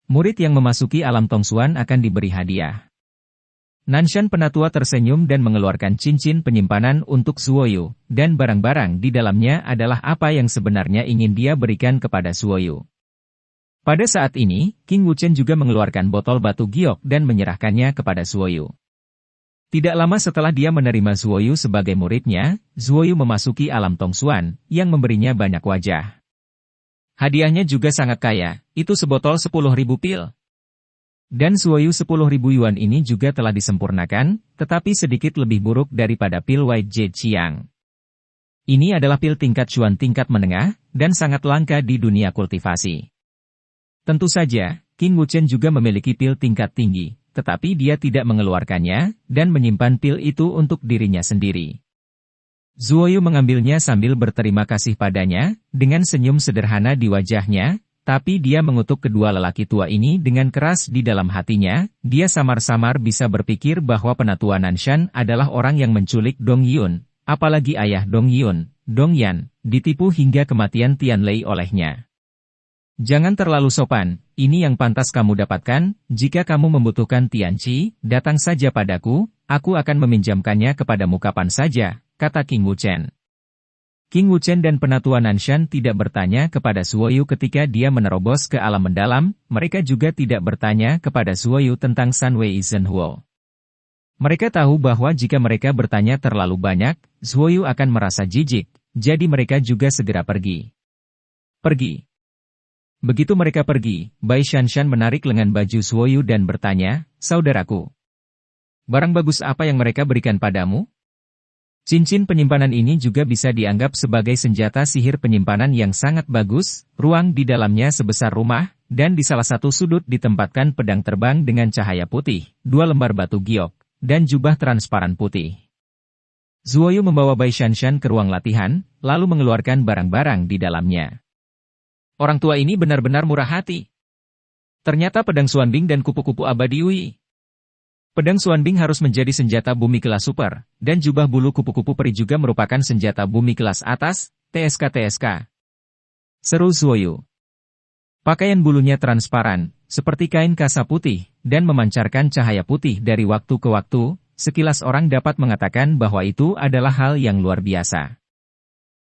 Murid yang memasuki alam Tongsuan akan diberi hadiah. Nanshan penatua tersenyum dan mengeluarkan cincin penyimpanan untuk Zuoyu, dan barang-barang di dalamnya adalah apa yang sebenarnya ingin dia berikan kepada Zuoyu. Pada saat ini, King Wuchen juga mengeluarkan botol batu giok dan menyerahkannya kepada Zuoyu. Tidak lama setelah dia menerima Zuoyu sebagai muridnya, Zuoyu memasuki alam Tongsuan, yang memberinya banyak wajah. Hadiahnya juga sangat kaya, itu sebotol 10.000 pil. Dan Zuoyu 10.000 yuan ini juga telah disempurnakan, tetapi sedikit lebih buruk daripada pil White Jade Qiang. Ini adalah pil tingkat Chuan tingkat menengah, dan sangat langka di dunia kultivasi. Tentu saja, King Wuchen juga memiliki pil tingkat tinggi, tetapi dia tidak mengeluarkannya, dan menyimpan pil itu untuk dirinya sendiri. Zuoyu mengambilnya sambil berterima kasih padanya, dengan senyum sederhana di wajahnya, tapi dia mengutuk kedua lelaki tua ini dengan keras di dalam hatinya. Dia samar-samar bisa berpikir bahwa penatua Nanshan adalah orang yang menculik Dong Yun, apalagi ayah Dong Yun, Dong Yan, ditipu hingga kematian Tian Lei olehnya. Jangan terlalu sopan, ini yang pantas kamu dapatkan. Jika kamu membutuhkan Tianqi, datang saja padaku, aku akan meminjamkannya kepadamu kapan saja, kata King Wuchen. King Wuchen dan penatua Nanshan tidak bertanya kepada Zuoyu ketika dia menerobos ke alam mendalam, mereka juga tidak bertanya kepada Zuoyu tentang Sanwei Zhenhuo. Mereka tahu bahwa jika mereka bertanya terlalu banyak, Zuoyu akan merasa jijik, jadi mereka juga segera pergi. Pergi. Begitu mereka pergi, Bai Shanshan menarik lengan baju Zuoyu dan bertanya, "Saudaraku, barang bagus apa yang mereka berikan padamu?" Cincin penyimpanan ini juga bisa dianggap sebagai senjata sihir penyimpanan yang sangat bagus, ruang di dalamnya sebesar rumah, dan di salah satu sudut ditempatkan pedang terbang dengan cahaya putih, 2 lembar batu giok, dan jubah transparan putih. Zuoyu membawa Bai Shanshan ke ruang latihan, lalu mengeluarkan barang-barang di dalamnya. Orang tua ini benar-benar murah hati. Ternyata pedang Xuanbing dan kupu-kupu abadi Ui. Pedang Xuanbing harus menjadi senjata bumi kelas super, dan jubah bulu kupu-kupu peri juga merupakan senjata bumi kelas atas, TSK-TSK. Seru Zuoyu. Pakaian bulunya transparan, seperti kain kasa putih, dan memancarkan cahaya putih dari waktu ke waktu, sekilas orang dapat mengatakan bahwa itu adalah hal yang luar biasa.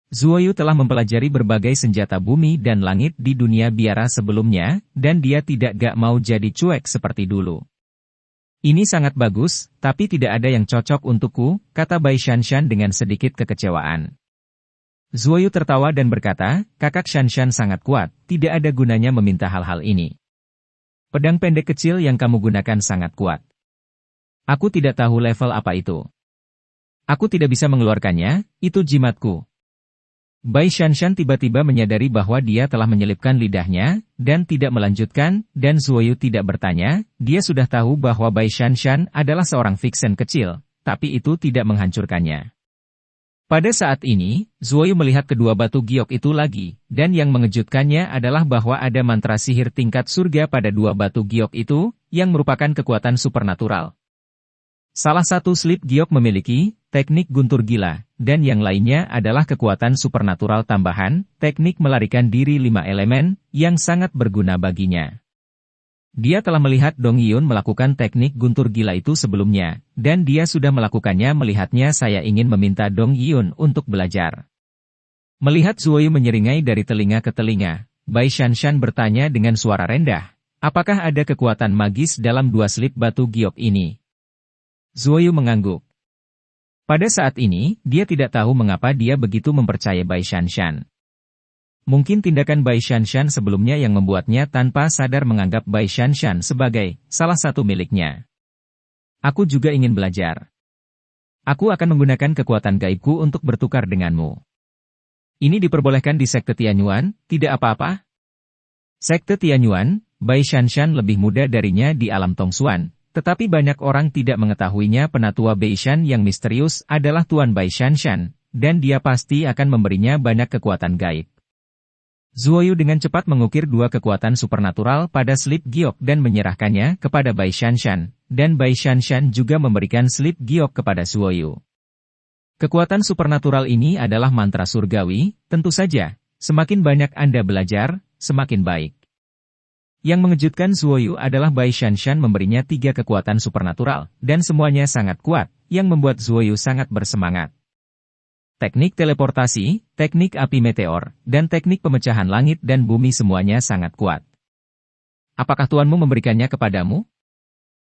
Zuoyu telah mempelajari berbagai senjata bumi dan langit di dunia biara sebelumnya, dan dia tidak mau jadi cuek seperti dulu. Ini sangat bagus, tapi tidak ada yang cocok untukku, kata Bai Shanshan dengan sedikit kekecewaan. Zuoyu tertawa dan berkata, kakak Shanshan sangat kuat, tidak ada gunanya meminta hal-hal ini. Pedang pendek kecil yang kamu gunakan sangat kuat. Aku tidak tahu level apa itu. Aku tidak bisa mengeluarkannya, itu jimatku. Bai Shanshan tiba-tiba menyadari bahwa dia telah menyelipkan lidahnya, dan tidak melanjutkan, dan Zuoyu tidak bertanya, dia sudah tahu bahwa Bai Shanshan adalah seorang vixen kecil, tapi itu tidak menghancurkannya. Pada saat ini, Zuoyu melihat kedua batu giok itu lagi, dan yang mengejutkannya adalah bahwa ada mantra sihir tingkat surga pada dua batu giok itu, yang merupakan kekuatan supernatural. Salah satu slip giok memiliki teknik guntur gila, dan yang lainnya adalah kekuatan supernatural tambahan, teknik melarikan diri 5 elemen, yang sangat berguna baginya. Dia telah melihat Dong Yun melakukan teknik guntur gila itu sebelumnya, dan dia sudah melakukannya. Melihatnya saya ingin meminta Dong Yun untuk belajar. Melihat Zuoyu menyeringai dari telinga ke telinga, Bai Shanshan bertanya dengan suara rendah, apakah ada kekuatan magis dalam dua slip batu giok ini? Zuoyu mengangguk. Pada saat ini, dia tidak tahu mengapa dia begitu mempercayai Bai Shanshan. Mungkin tindakan Bai Shanshan sebelumnya yang membuatnya tanpa sadar menganggap Bai Shanshan sebagai salah satu miliknya. Aku juga ingin belajar. Aku akan menggunakan kekuatan gaibku untuk bertukar denganmu. Ini diperbolehkan di Sekte Tianyuan, tidak apa-apa? Sekte Tianyuan, Bai Shanshan lebih muda darinya di alam Tongsuan. Tetapi banyak orang tidak mengetahuinya. Penatua Beishan yang misterius adalah Tuan Bai Shanshan, dan dia pasti akan memberinya banyak kekuatan gaib. Zuoyu dengan cepat mengukir dua kekuatan supernatural pada slip giok dan menyerahkannya kepada Bai Shanshan, dan Bai Shanshan juga memberikan slip giok kepada Zuoyu. Kekuatan supernatural ini adalah mantra surgawi, tentu saja, semakin banyak Anda belajar, semakin baik. Yang mengejutkan Zuoyu adalah Bai Shanshan memberinya 3 kekuatan supernatural, dan semuanya sangat kuat, yang membuat Zuoyu sangat bersemangat. Teknik teleportasi, teknik api meteor, dan teknik pemecahan langit dan bumi semuanya sangat kuat. Apakah tuanmu memberikannya kepadamu?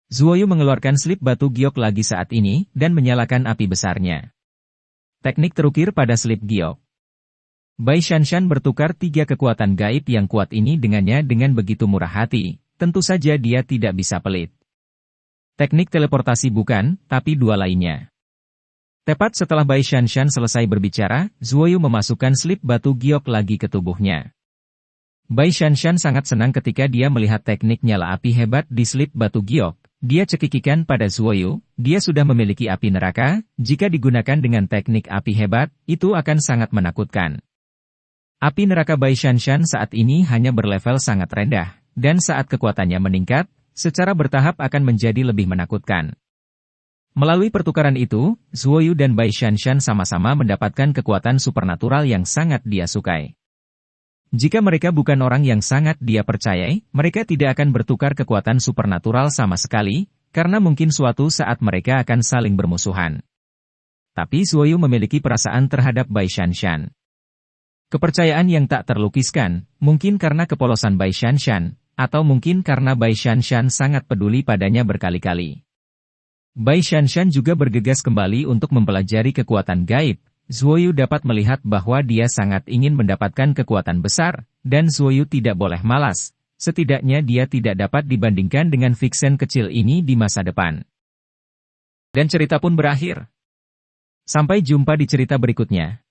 Zuoyu mengeluarkan slip batu giok lagi saat ini, dan menyalakan api besarnya. Teknik terukir pada slip giok. Bai Shanshan bertukar 3 kekuatan gaib yang kuat ini dengannya dengan begitu murah hati, tentu saja dia tidak bisa pelit. Teknik teleportasi bukan, tapi 2 lainnya. Tepat setelah Bai Shanshan selesai berbicara, Zuoyu memasukkan slip batu giok lagi ke tubuhnya. Bai Shanshan sangat senang ketika dia melihat teknik nyala api hebat di slip batu giok. Dia cekikikan pada Zuoyu, dia sudah memiliki api neraka, jika digunakan dengan teknik api hebat, itu akan sangat menakutkan. Api neraka Bai Shanshan saat ini hanya berlevel sangat rendah, dan saat kekuatannya meningkat, secara bertahap akan menjadi lebih menakutkan. Melalui pertukaran itu, Zuoyu dan Bai Shanshan sama-sama mendapatkan kekuatan supernatural yang sangat dia sukai. Jika mereka bukan orang yang sangat dia percayai, mereka tidak akan bertukar kekuatan supernatural sama sekali, karena mungkin suatu saat mereka akan saling bermusuhan. Tapi Zuoyu memiliki perasaan terhadap Bai Shanshan. Kepercayaan yang tak terlukiskan, mungkin karena kepolosan Bai Shanshan, atau mungkin karena Bai Shanshan sangat peduli padanya berkali-kali. Bai Shanshan juga bergegas kembali untuk mempelajari kekuatan gaib. Zuoyu dapat melihat bahwa dia sangat ingin mendapatkan kekuatan besar, dan Zuoyu tidak boleh malas. Setidaknya dia tidak dapat dibandingkan dengan Vixen kecil ini di masa depan. Dan cerita pun berakhir. Sampai jumpa di cerita berikutnya.